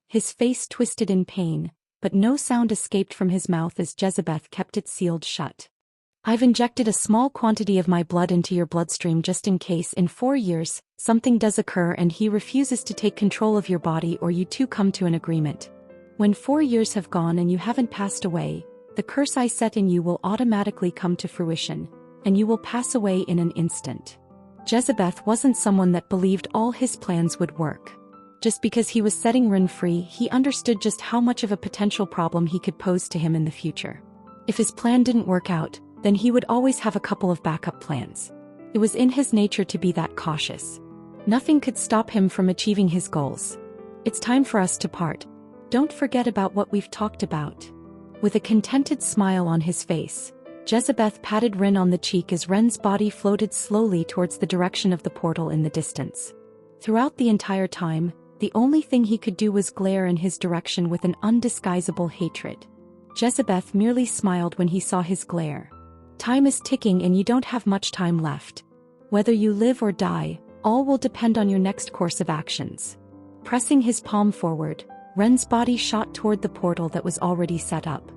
His face twisted in pain, but no sound escaped from his mouth as Jezebeth kept it sealed shut. "I've injected a small quantity of my blood into your bloodstream just in case in 4 years, something does occur and he refuses to take control of your body or you two come to an agreement. When 4 years have gone and you haven't passed away, the curse I set in you will automatically come to fruition, and you will pass away in an instant." Jezebeth wasn't someone that believed all his plans would work. Just because he was setting Ren free, he understood just how much of a potential problem he could pose to him in the future. If his plan didn't work out, then he would always have a couple of backup plans. It was in his nature to be that cautious. Nothing could stop him from achieving his goals. "It's time for us to part. Don't forget about what we've talked about." With a contented smile on his face, Jezebeth patted Ren on the cheek as Ren's body floated slowly towards the direction of the portal in the distance. Throughout the entire time, the only thing he could do was glare in his direction with an undisguisable hatred. Jezebeth merely smiled when he saw his glare. "Time is ticking and you don't have much time left. Whether you live or die, all will depend on your next course of actions." Pressing his palm forward, Ren's body shot toward the portal that was already set up.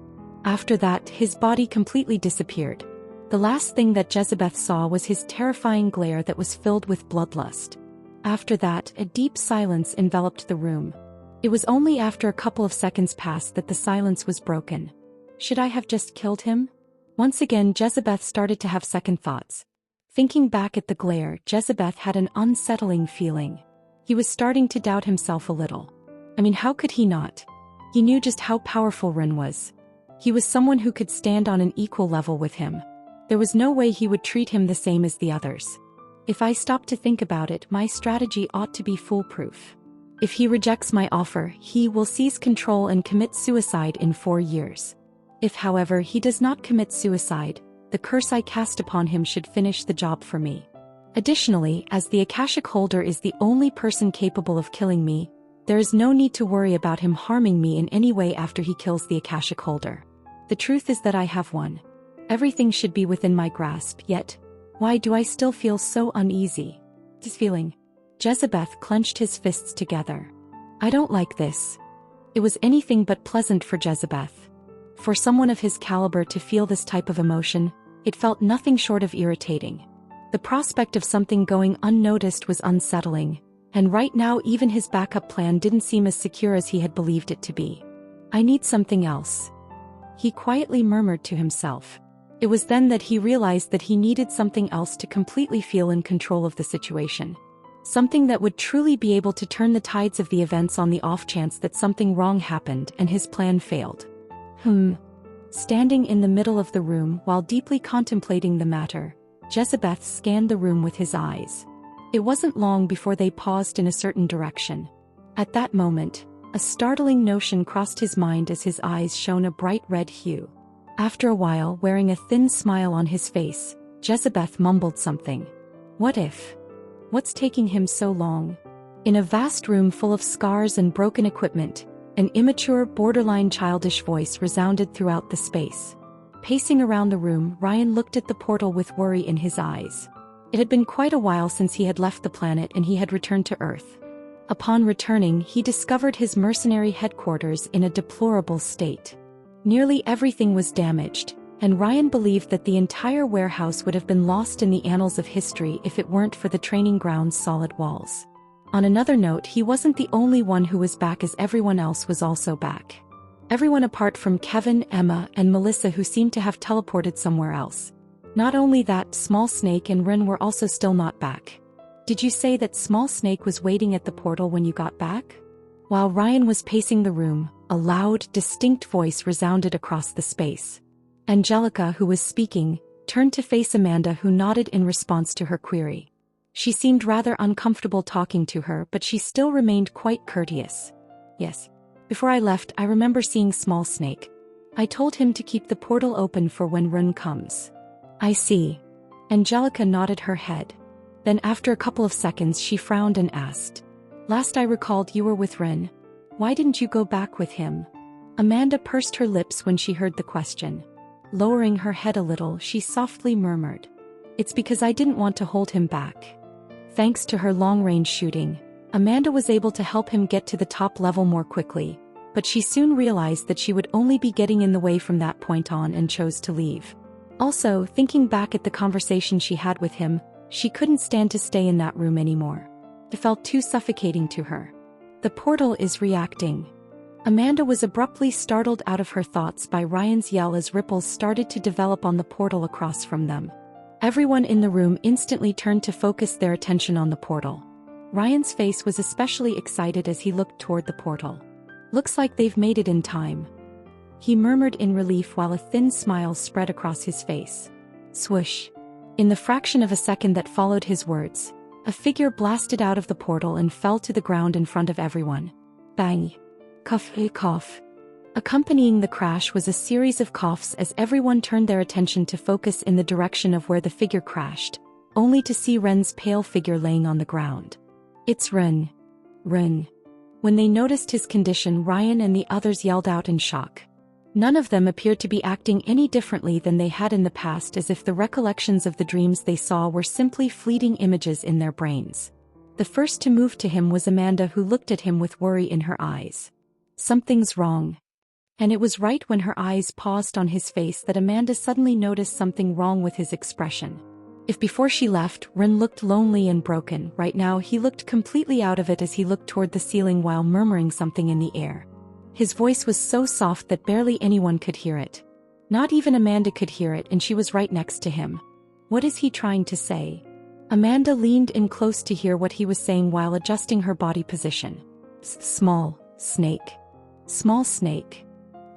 After that, his body completely disappeared. The last thing that Jezebeth saw was his terrifying glare that was filled with bloodlust. After that, a deep silence enveloped the room. It was only after a couple of seconds passed that the silence was broken. Should I have just killed him? Once again, Jezebeth started to have second thoughts. Thinking back at the glare, Jezebeth had an unsettling feeling. He was starting to doubt himself a little. I mean, how could he not? He knew just how powerful Ren was. He was someone who could stand on an equal level with him. There was no way he would treat him the same as the others. If I stop to think about it, my strategy ought to be foolproof. If he rejects my offer, he will seize control and commit suicide in 4 years. If, however, he does not commit suicide, the curse I cast upon him should finish the job for me. Additionally, as the Akashic holder is the only person capable of killing me, there is no need to worry about him harming me in any way after he kills the Akashic holder. The truth is that I have one. Everything should be within my grasp, yet, why do I still feel so uneasy? This feeling. Jezebeth clenched his fists together. I don't like this. It was anything but pleasant for Jezebeth. For someone of his caliber to feel this type of emotion, it felt nothing short of irritating. The prospect of something going unnoticed was unsettling, and right now even his backup plan didn't seem as secure as he had believed it to be. I need something else. He quietly murmured to himself. It was then that he realized that he needed something else to completely feel in control of the situation. Something that would truly be able to turn the tides of the events on the off chance that something wrong happened and his plan failed. Standing in the middle of the room while deeply contemplating the matter, Jezebeth scanned the room with his eyes. It wasn't long before they paused in a certain direction. At that moment, a startling notion crossed his mind as his eyes shone a bright red hue. After a while, wearing a thin smile on his face, Jezebeth mumbled something. What if? What's taking him so long? In a vast room full of scars and broken equipment, an immature, borderline childish voice resounded throughout the space. Pacing around the room, Ryan looked at the portal with worry in his eyes. It had been quite a while since he had left the planet and he had returned to Earth. Upon returning, he discovered his mercenary headquarters in a deplorable state. Nearly everything was damaged, and Ryan believed that the entire warehouse would have been lost in the annals of history if it weren't for the training ground's solid walls. On another note, he wasn't the only one who was back, as everyone else was also back. Everyone apart from Kevin, Emma, and Melissa, who seemed to have teleported somewhere else. Not only that, Small Snake and Rin were also still not back. Did you say that Small Snake was waiting at the portal when you got back? While Ryan was pacing the room, a loud, distinct voice resounded across the space. Angelica, who was speaking, turned to face Amanda, who nodded in response to her query. She seemed rather uncomfortable talking to her, but she still remained quite courteous. Yes. Before I left, I remember seeing Small Snake. I told him to keep the portal open for when Run comes. I see. Angelica nodded her head. Then after a couple of seconds she frowned and asked. Last I recalled you were with Rin. Why didn't you go back with him? Amanda pursed her lips when she heard the question. Lowering her head a little, she softly murmured. It's because I didn't want to hold him back. Thanks to her long-range shooting, Amanda was able to help him get to the top level more quickly, but she soon realized that she would only be getting in the way from that point on and chose to leave. Also, thinking back at the conversation she had with him, she couldn't stand to stay in that room anymore. It felt too suffocating to her. The portal is reacting. Amanda was abruptly startled out of her thoughts by Ryan's yell as ripples started to develop on the portal across from them. Everyone in the room instantly turned to focus their attention on the portal. Ryan's face was especially excited as he looked toward the portal. Looks like they've made it in time. He murmured in relief while a thin smile spread across his face. Swoosh. In the fraction of a second that followed his words, a figure blasted out of the portal and fell to the ground in front of everyone. Bang. Cough, cough. Accompanying the crash was a series of coughs as everyone turned their attention to focus in the direction of where the figure crashed, only to see Ren's pale figure laying on the ground. It's Ren. Ren. When they noticed his condition, Ryan and the others yelled out in shock. None of them appeared to be acting any differently than they had in the past, as if the recollections of the dreams they saw were simply fleeting images in their brains. The first to move to him was Amanda, who looked at him with worry in her eyes. Something's wrong. And it was right when her eyes paused on his face that Amanda suddenly noticed something wrong with his expression. If before she left, Ren looked lonely and broken, right now he looked completely out of it as he looked toward the ceiling while murmuring something in the air. His voice was so soft that barely anyone could hear it. Not even Amanda could hear it, and she was right next to him. What is he trying to say? Amanda leaned in close to hear what he was saying while adjusting her body position. Small snake. Small snake.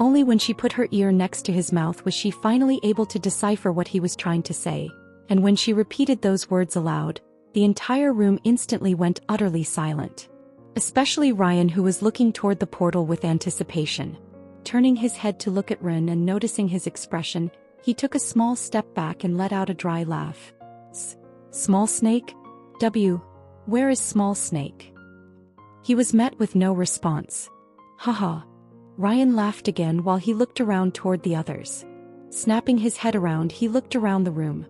Only when she put her ear next to his mouth was she finally able to decipher what he was trying to say. And when she repeated those words aloud, the entire room instantly went utterly silent. Especially Ryan, who was looking toward the portal with anticipation. Turning his head to look at Ren and noticing his expression, he took a small step back and let out a dry laugh. Small snake? Where is Small Snake? He was met with no response. Haha. Ryan laughed again while he looked around toward the others. Snapping his head around, he looked around the room.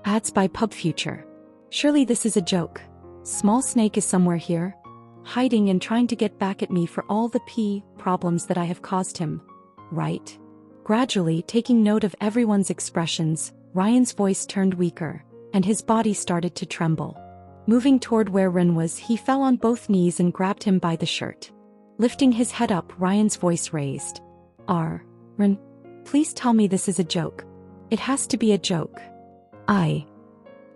Ads by Pub Future. Surely this is a joke. Small Snake is somewhere here, hiding and trying to get back at me for all the problems that I have caused him, right? Gradually taking note of everyone's expressions, Ryan's voice turned weaker, and his body started to tremble. Moving toward where Ren was, he fell on both knees and grabbed him by the shirt. Lifting his head up, Ryan's voice raised. Ren, please tell me this is a joke. It has to be a joke.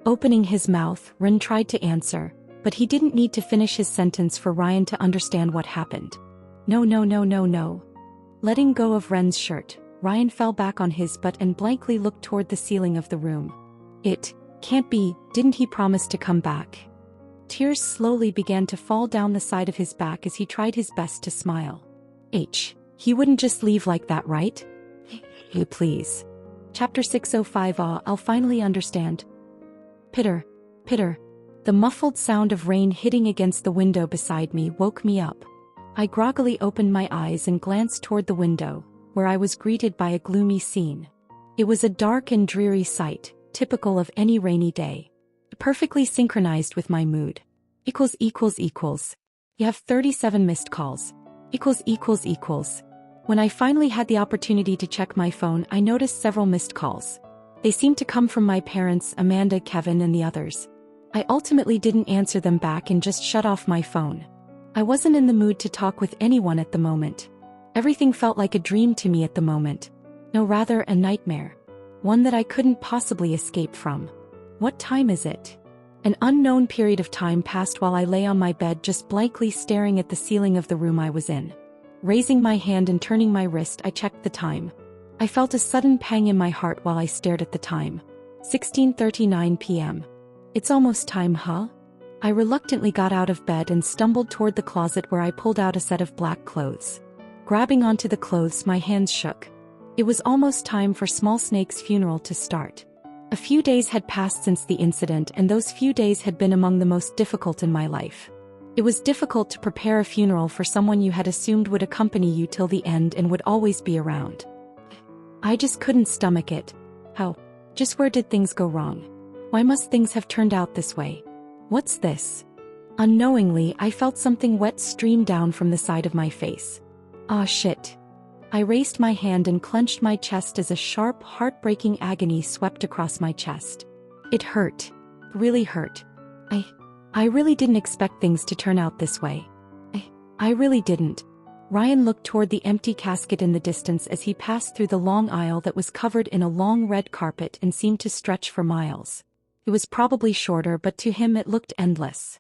Opening his mouth, Ren tried to answer, but he didn't need to finish his sentence for Ryan to understand what happened. No. Letting go of Ren's shirt, Ryan fell back on his butt and blankly looked toward the ceiling of the room. It can't be, didn't he promise to come back? Tears slowly began to fall down the side of his back as he tried his best to smile. He wouldn't just leave like that, right? Please. Chapter 605. I'll finally understand. Pitter, pitter. The muffled sound of rain hitting against the window beside me woke me up. I groggily opened my eyes and glanced toward the window, where I was greeted by a gloomy scene. It was a dark and dreary sight, typical of any rainy day. Perfectly synchronized with my mood. You have 37 missed calls. When I finally had the opportunity to check my phone, I noticed several missed calls. They seemed to come from my parents, Amanda, Kevin, and the others. I ultimately didn't answer them back and just shut off my phone. I wasn't in the mood to talk with anyone at the moment. Everything felt like a dream to me at the moment. No, rather a nightmare. One that I couldn't possibly escape from. What time is it? An unknown period of time passed while I lay on my bed just blankly staring at the ceiling of the room I was in. Raising my hand and turning my wrist, I checked the time. I felt a sudden pang in my heart while I stared at the time. 16:39 p.m. It's almost time, huh? I reluctantly got out of bed and stumbled toward the closet where I pulled out a set of black clothes. Grabbing onto the clothes, my hands shook. It was almost time for Small Snake's funeral to start. A few days had passed since the incident, and those few days had been among the most difficult in my life. It was difficult to prepare a funeral for someone you had assumed would accompany you till the end and would always be around. I just couldn't stomach it. How? Just where did things go wrong? Why must things have turned out this way? What's this? Unknowingly, I felt something wet stream down from the side of my face. Ah, shit. I raised my hand and clenched my chest as a sharp, heartbreaking agony swept across my chest. It hurt. Really hurt. I really didn't expect things to turn out this way. I really didn't. Ryan looked toward the empty casket in the distance as he passed through the long aisle that was covered in a long red carpet and seemed to stretch for miles. It was probably shorter, but to him it looked endless.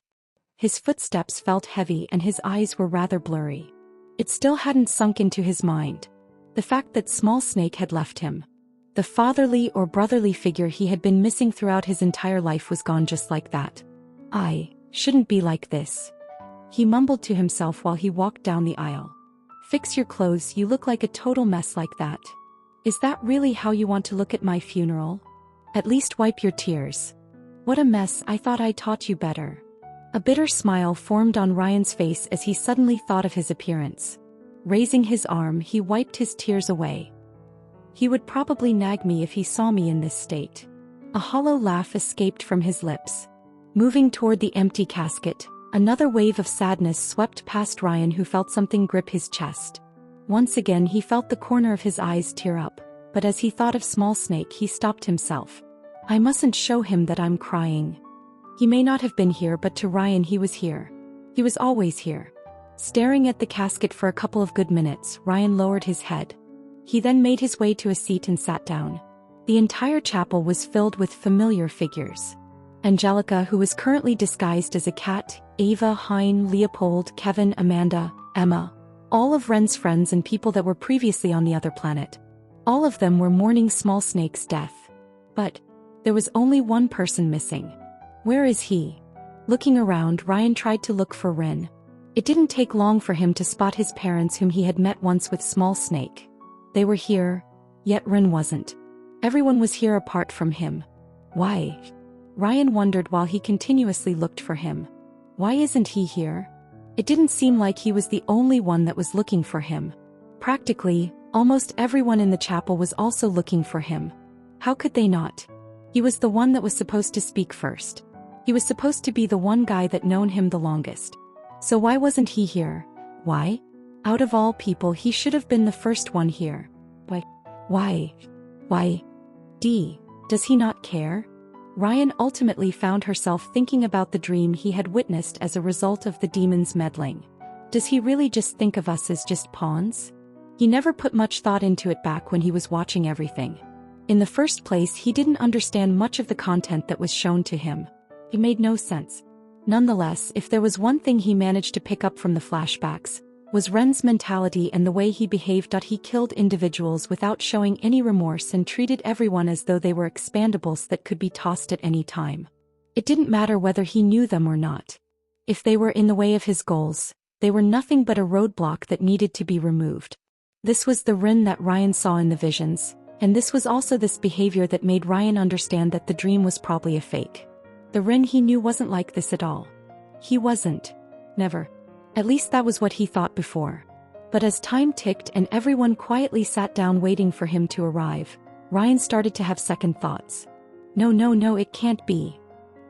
His footsteps felt heavy and his eyes were rather blurry. It still hadn't sunk into his mind. The fact that Small Snake had left him. The fatherly or brotherly figure he had been missing throughout his entire life was gone just like that. I shouldn't be like this, he mumbled to himself while he walked down the aisle. Fix your clothes, you look like a total mess like that. Is that really how you want to look at my funeral? At least wipe your tears. What a mess, I thought I taught you better. A bitter smile formed on Ryan's face as he suddenly thought of his appearance. Raising his arm, he wiped his tears away. He would probably nag me if he saw me in this state. A hollow laugh escaped from his lips. Moving toward the empty casket, another wave of sadness swept past Ryan, who felt something grip his chest. Once again he felt the corner of his eyes tear up, but as he thought of Small Snake he stopped himself. I mustn't show him that I'm crying. He may not have been here, but to Ryan he was here. He was always here. Staring at the casket for a couple of good minutes, Ryan lowered his head. He then made his way to a seat and sat down. The entire chapel was filled with familiar figures. Angelica, who was currently disguised as a cat, Ava, Hein, Leopold, Kevin, Amanda, Emma. All of Ren's friends and people that were previously on the other planet. All of them were mourning Small Snake's death. But there was only one person missing. Where is he? Looking around, Ryan tried to look for Ren. It didn't take long for him to spot his parents, whom he had met once with Small Snake. They were here, yet Ren wasn't. Everyone was here apart from him. Why? Ryan wondered while he continuously looked for him. Why isn't he here? It didn't seem like he was the only one that was looking for him. Practically, almost everyone in the chapel was also looking for him. How could they not? He was the one that was supposed to speak first. He was supposed to be the one guy that known him the longest. So why wasn't he here? Why? Out of all people, he should have been the first one here. Why? Does he not care? Ryan ultimately found herself thinking about the dream he had witnessed as a result of the demon's meddling. Does he really just think of us as just pawns? He never put much thought into it back when he was watching everything. In the first place, he didn't understand much of the content that was shown to him. It made no sense. Nonetheless, if there was one thing he managed to pick up from the flashbacks, was Ren's mentality and the way he behaved. He killed individuals without showing any remorse and treated everyone as though they were expandables that could be tossed at any time. It didn't matter whether he knew them or not. If they were in the way of his goals, they were nothing but a roadblock that needed to be removed. This was the Ren that Ryan saw in the visions, and this was also this behavior that made Ryan understand that the dream was probably a fake. The Ren he knew wasn't like this at all. He wasn't. Never. At least that was what he thought before. But as time ticked and everyone quietly sat down waiting for him to arrive, Ryan started to have second thoughts. No, it can't be.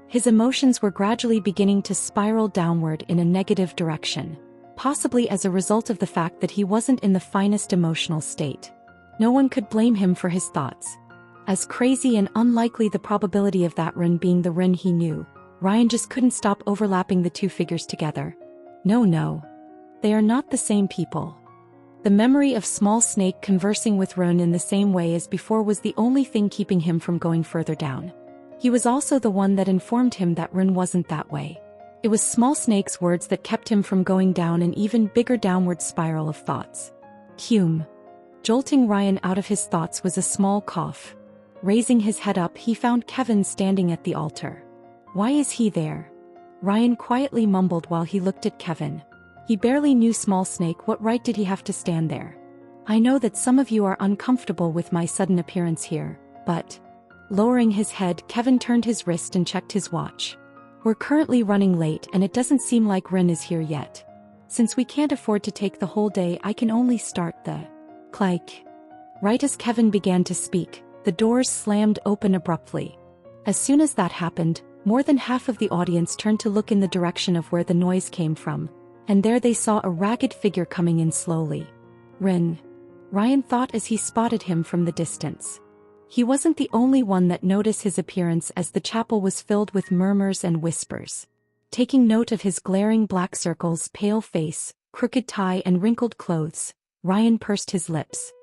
His emotions were gradually beginning to spiral downward in a negative direction, possibly as a result of the fact that he wasn't in the finest emotional state. No one could blame him for his thoughts. As crazy and unlikely the probability of that Ren being the Ren he knew, Ryan just couldn't stop overlapping the two figures together. No. They are not the same people. The memory of Small Snake conversing with Ren in the same way as before was the only thing keeping him from going further down. He was also the one that informed him that Rin wasn't that way. It was Small Snake's words that kept him from going down an even bigger downward spiral of thoughts. Hume. Jolting Ryan out of his thoughts was a small cough. Raising his head up, he found Kevin standing at the altar. Why is he there? Ryan quietly mumbled while he looked at Kevin. He barely knew Small Snake. What right did he have to stand there? I know that some of you are uncomfortable with my sudden appearance here, but... Lowering his head, Kevin turned his wrist and checked his watch. We're currently running late and it doesn't seem like Rin is here yet. Since we can't afford to take the whole day, I can only start the... Click. Right as Kevin began to speak, the doors slammed open abruptly. As soon as that happened, more than half of the audience turned to look in the direction of where the noise came from, and there they saw a ragged figure coming in slowly. Rin. Ryan thought as he spotted him from the distance. He wasn't the only one that noticed his appearance, as the chapel was filled with murmurs and whispers. Taking note of his glaring black circles, pale face, crooked tie and wrinkled clothes, Ryan pursed his lips.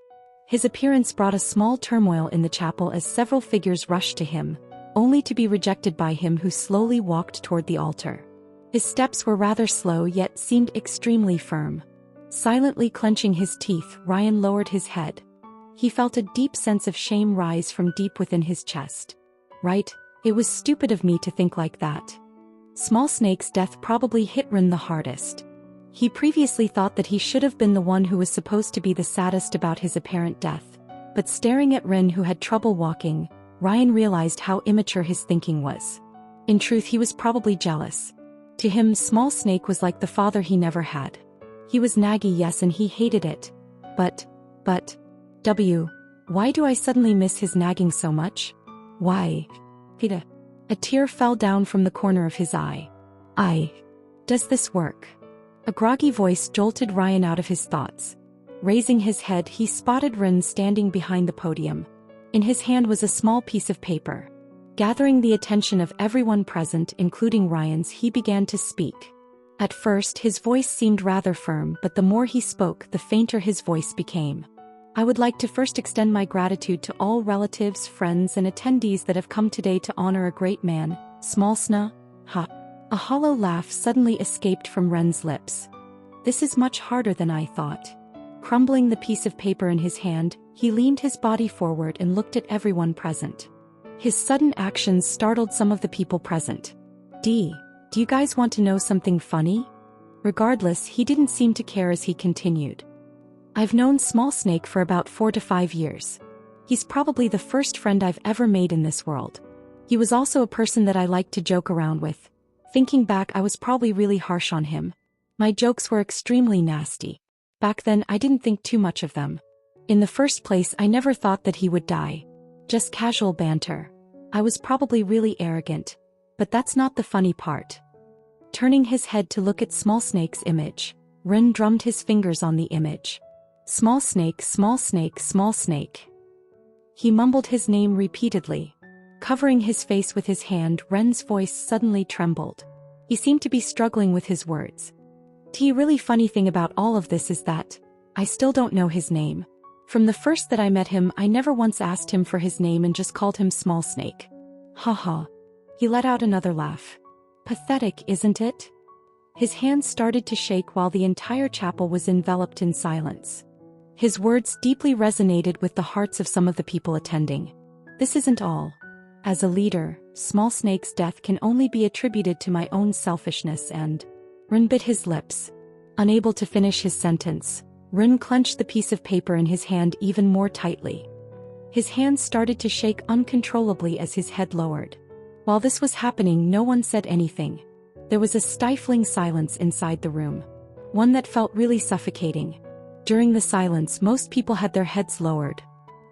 His appearance brought a small turmoil in the chapel as several figures rushed to him, only to be rejected by him, who slowly walked toward the altar. His steps were rather slow yet seemed extremely firm. Silently clenching his teeth, Ryan lowered his head. He felt a deep sense of shame rise from deep within his chest. Right, it was stupid of me to think like that. Small Snake's death probably hit Rin the hardest. He previously thought that he should have been the one who was supposed to be the saddest about his apparent death. But staring at Rin, who had trouble walking, Ryan realized how immature his thinking was. In truth, he was probably jealous. To him, Small Snake was like the father he never had. He was naggy, yes, and he hated it. But... Why do I suddenly miss his nagging so much? Why? Peter. A tear fell down from the corner of his eye. Does this work? A groggy voice jolted Ryan out of his thoughts. Raising his head, he spotted Rin standing behind the podium. In his hand was a small piece of paper. Gathering the attention of everyone present, including Ryan's, he began to speak. At first, his voice seemed rather firm, but the more he spoke, the fainter his voice became. I would like to first extend my gratitude to all relatives, friends, and attendees that have come today to honor a great man, Small Sna. Ha. A hollow laugh suddenly escaped from Ren's lips. This is much harder than I thought. Crumbling the piece of paper in his hand, he leaned his body forward and looked at everyone present. His sudden actions startled some of the people present. Do you guys want to know something funny? Regardless, he didn't seem to care as he continued. I've known Small Snake for about 4 to 5 years. He's probably the first friend I've ever made in this world. He was also a person that I liked to joke around with. Thinking back, I was probably really harsh on him. My jokes were extremely nasty. Back then, I didn't think too much of them. In the first place, I never thought that he would die. Just casual banter. I was probably really arrogant. But that's not the funny part. Turning his head to look at Small Snake's image, Rin drummed his fingers on the image. Small Snake, Small Snake, Small Snake. He mumbled his name repeatedly. Covering his face with his hand, Ren's voice suddenly trembled. He seemed to be struggling with his words. The really funny thing about all of this is that I still don't know his name. From the first that I met him, I never once asked him for his name and just called him Small Snake. Haha. He let out another laugh. Pathetic, isn't it? His hands started to shake while the entire chapel was enveloped in silence. His words deeply resonated with the hearts of some of the people attending. This isn't all. As a leader, Small Snake's death can only be attributed to my own selfishness and... Rin bit his lips. Unable to finish his sentence, Rin clenched the piece of paper in his hand even more tightly. His hands started to shake uncontrollably as his head lowered. While this was happening, no one said anything. There was a stifling silence inside the room. One that felt really suffocating. During the silence, most people had their heads lowered.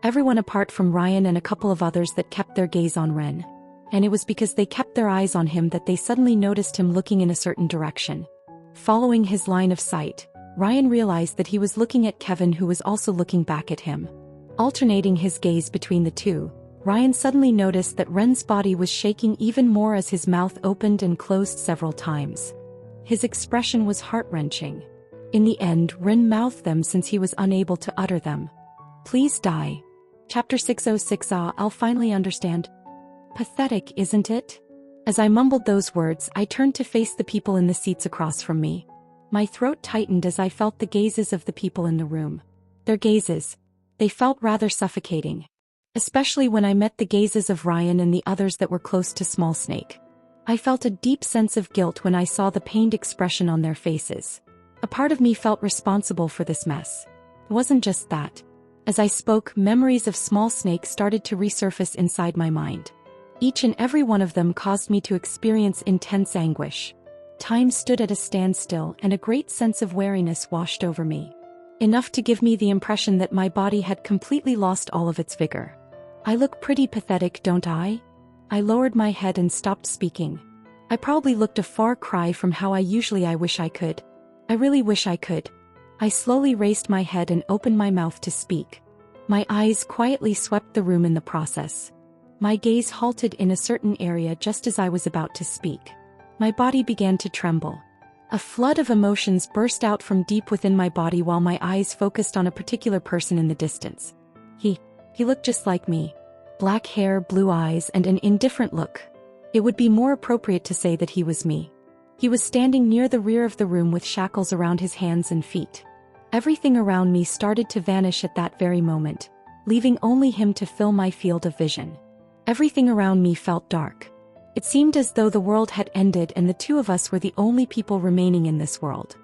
Everyone apart from Ryan and a couple of others that kept their gaze on Ren. And it was because they kept their eyes on him that they suddenly noticed him looking in a certain direction. Following his line of sight, Ryan realized that he was looking at Kevin, who was also looking back at him. Alternating his gaze between the two, Ryan suddenly noticed that Ren's body was shaking even more as his mouth opened and closed several times. His expression was heart-wrenching. In the end, Ren mouthed them since he was unable to utter them. Please die. Chapter 606. I'll finally understand. Pathetic, isn't it? As I mumbled those words, I turned to face the people in the seats across from me. My throat tightened as I felt the gazes of the people in the room. Their gazes. They felt rather suffocating. Especially when I met the gazes of Ryan and the others that were close to Small Snake. I felt a deep sense of guilt when I saw the pained expression on their faces. A part of me felt responsible for this mess. It wasn't just that. As I spoke, memories of Small Snake started to resurface inside my mind. Each and every one of them caused me to experience intense anguish. Time stood at a standstill and a great sense of weariness washed over me. Enough to give me the impression that my body had completely lost all of its vigor. I look pretty pathetic, don't I? I lowered my head and stopped speaking. I probably looked a far cry from how I wish I could. I really wish I could. I slowly raised my head and opened my mouth to speak. My eyes quietly swept the room in the process. My gaze halted in a certain area just as I was about to speak. My body began to tremble. A flood of emotions burst out from deep within my body while my eyes focused on a particular person in the distance. He looked just like me. Black hair, blue eyes, and an indifferent look. It would be more appropriate to say that he was me. He was standing near the rear of the room with shackles around his hands and feet. Everything around me started to vanish at that very moment, leaving only him to fill my field of vision. Everything around me felt dark. It seemed as though the world had ended and the two of us were the only people remaining in this world.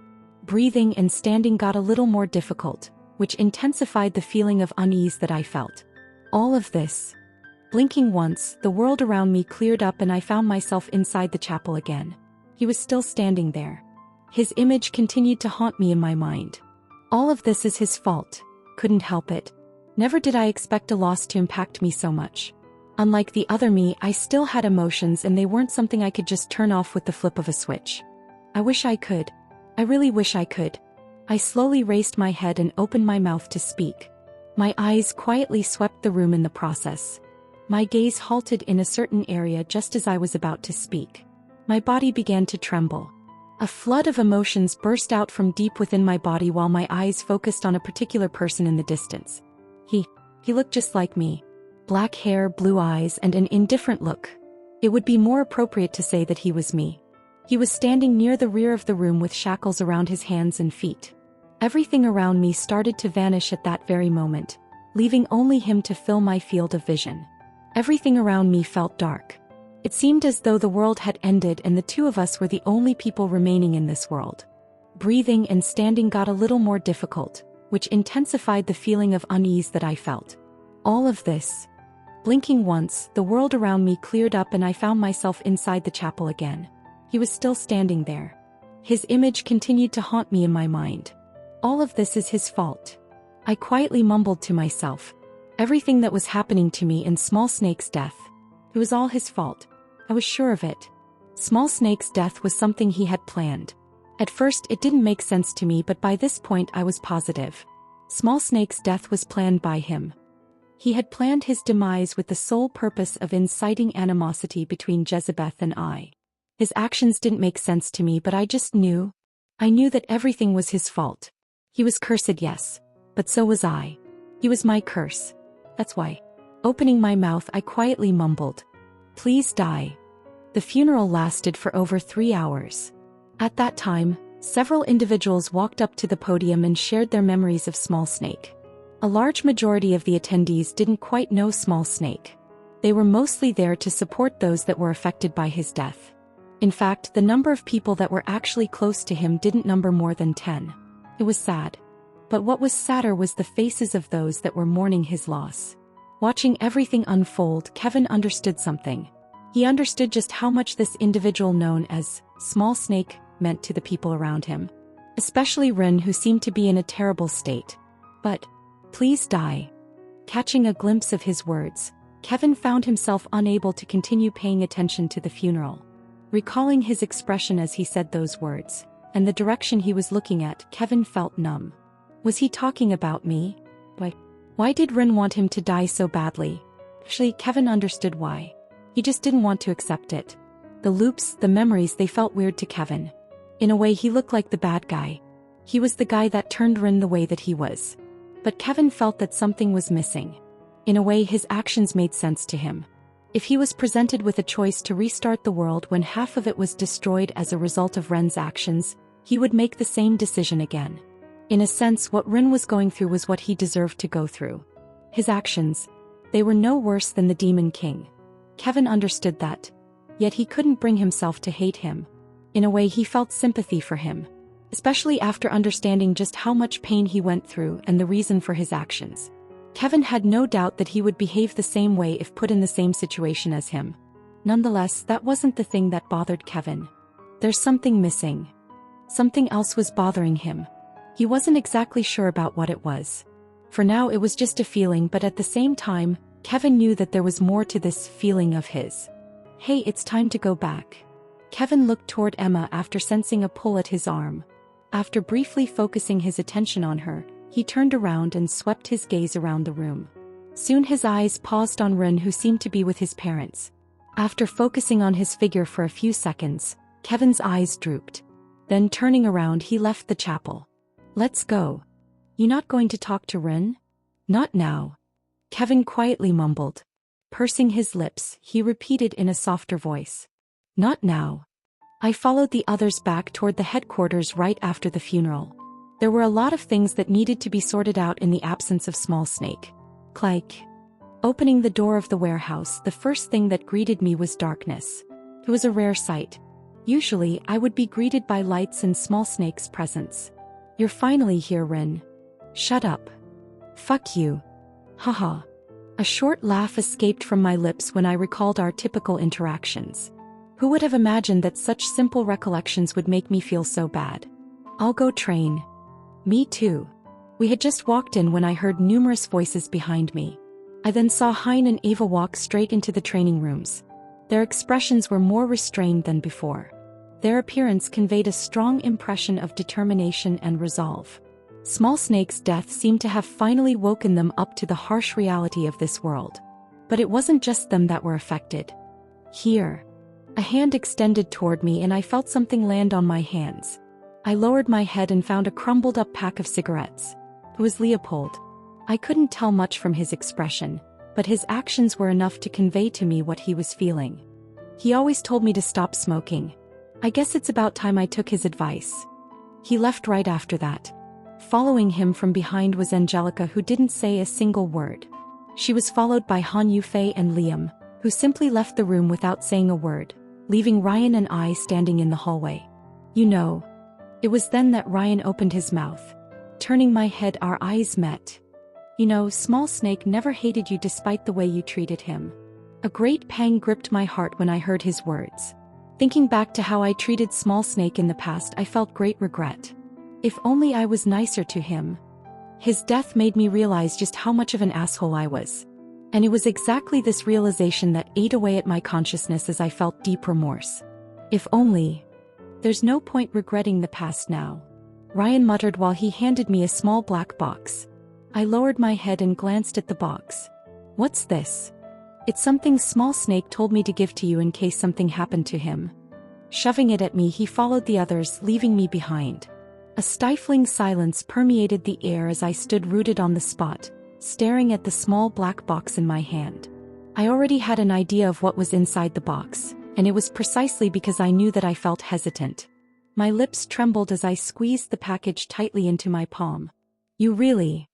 Breathing and standing got a little more difficult, which intensified the feeling of unease that I felt. All of this. Blinking once, the world around me cleared up and I found myself inside the chapel again. He was still standing there. His image continued to haunt me in my mind. All of this is his fault. Couldn't help it. Never did I expect a loss to impact me so much. Unlike the other me, I still had emotions and they weren't something I could just turn off with the flip of a switch. I wish I could. I really wish I could. I slowly raised my head and opened my mouth to speak. My eyes quietly swept the room in the process. My gaze halted in a certain area just as I was about to speak. My body began to tremble. A flood of emotions burst out from deep within my body while my eyes focused on a particular person in the distance. He looked just like me. Black hair, blue eyes, and an indifferent look. It would be more appropriate to say that he was me. He was standing near the rear of the room with shackles around his hands and feet. Everything around me started to vanish at that very moment, leaving only him to fill my field of vision. Everything around me felt dark. It seemed as though the world had ended and the two of us were the only people remaining in this world. Breathing and standing got a little more difficult, which intensified the feeling of unease that I felt. All of this. Blinking once, the world around me cleared up and I found myself inside the chapel again. He was still standing there. His image continued to haunt me in my mind. All of this is his fault. I quietly mumbled to myself. Everything that was happening to me and Small Snake's death. It was all his fault. I was sure of it. Small Snake's death was something he had planned. At first it didn't make sense to me, but by this point I was positive. Small Snake's death was planned by him. He had planned his demise with the sole purpose of inciting animosity between Jezebeth and I. His actions didn't make sense to me, but I just knew. I knew that everything was his fault. He was cursed, yes, but so was I. He was my curse. That's why. Opening my mouth, I quietly mumbled, "Please die." The funeral lasted for over 3 hours. At that time, several individuals walked up to the podium and shared their memories of Small Snake. A large majority of the attendees didn't quite know Small Snake. They were mostly there to support those that were affected by his death. In fact, the number of people that were actually close to him didn't number more than 10. It was sad. But what was sadder was the faces of those that were mourning his loss. Watching everything unfold, Kevin understood something. He understood just how much this individual known as Small Snake meant to the people around him. Especially Rin, who seemed to be in a terrible state. But, "Please die." Catching a glimpse of his words, Kevin found himself unable to continue paying attention to the funeral. Recalling his expression as he said those words, and the direction he was looking at, Kevin felt numb. Was he talking about me? Why did Rin want him to die so badly? Actually, Kevin understood why. He just didn't want to accept it. The loops, the memories, they felt weird to Kevin. In a way, he looked like the bad guy. He was the guy that turned Rin the way that he was. But Kevin felt that something was missing. In a way, his actions made sense to him. If he was presented with a choice to restart the world when half of it was destroyed as a result of Ren's actions, he would make the same decision again. In a sense, what Ren was going through was what he deserved to go through. His actions, they were no worse than the Demon King. Kevin understood that. Yet he couldn't bring himself to hate him. In a way, he felt sympathy for him, especially after understanding just how much pain he went through and the reason for his actions. Kevin had no doubt that he would behave the same way if put in the same situation as him. Nonetheless, that wasn't the thing that bothered Kevin. There's something missing. Something else was bothering him. He wasn't exactly sure about what it was. For now it was just a feeling, but at the same time, Kevin knew that there was more to this feeling of his. Hey, it's time to go back. Kevin looked toward Emma after sensing a pull at his arm. After briefly focusing his attention on her, he turned around and swept his gaze around the room. Soon his eyes paused on Ren, who seemed to be with his parents. After focusing on his figure for a few seconds, Kevin's eyes drooped. Then turning around, he left the chapel. Let's go. You not going to talk to Ren? Not now. Kevin quietly mumbled. Pursing his lips, he repeated in a softer voice. Not now. I followed the others back toward the headquarters right after the funeral. There were a lot of things that needed to be sorted out in the absence of Small Snake. Clank. Opening the door of the warehouse, the first thing that greeted me was darkness. It was a rare sight. Usually, I would be greeted by lights and Small Snake's presence. You're finally here, Ren. Shut up. Fuck you. Haha. A short laugh escaped from my lips when I recalled our typical interactions. Who would have imagined that such simple recollections would make me feel so bad? I'll go train. Me too. We had just walked in when I heard numerous voices behind me. I then saw Hein and Ava walk straight into the training rooms. Their expressions were more restrained than before. Their appearance conveyed a strong impression of determination and resolve. Small Snake's death seemed to have finally woken them up to the harsh reality of this world. But it wasn't just them that were affected. Here. A hand extended toward me and I felt something land on my hands. I lowered my head and found a crumbled-up pack of cigarettes. It was Leopold. I couldn't tell much from his expression, but his actions were enough to convey to me what he was feeling. He always told me to stop smoking. I guess it's about time I took his advice. He left right after that. Following him from behind was Angelica, who didn't say a single word. She was followed by Han Yufei and Liam, who simply left the room without saying a word, leaving Ryan and I standing in the hallway. You know. It was then that Ryan opened his mouth. Turning my head, our eyes met. You know, Small Snake never hated you despite the way you treated him. A great pang gripped my heart when I heard his words. Thinking back to how I treated Small Snake in the past, I felt great regret. If only I was nicer to him. His death made me realize just how much of an asshole I was. And it was exactly this realization that ate away at my consciousness as I felt deep remorse. If only. There's no point regretting the past now. Ryan muttered while he handed me a small black box. I lowered my head and glanced at the box. What's this? It's something Small Snake told me to give to you in case something happened to him. Shoving it at me, he followed the others, leaving me behind. A stifling silence permeated the air as I stood rooted on the spot, staring at the small black box in my hand. I already had an idea of what was inside the box, and it was precisely because I knew that I felt hesitant. My lips trembled as I squeezed the package tightly into my palm. You really?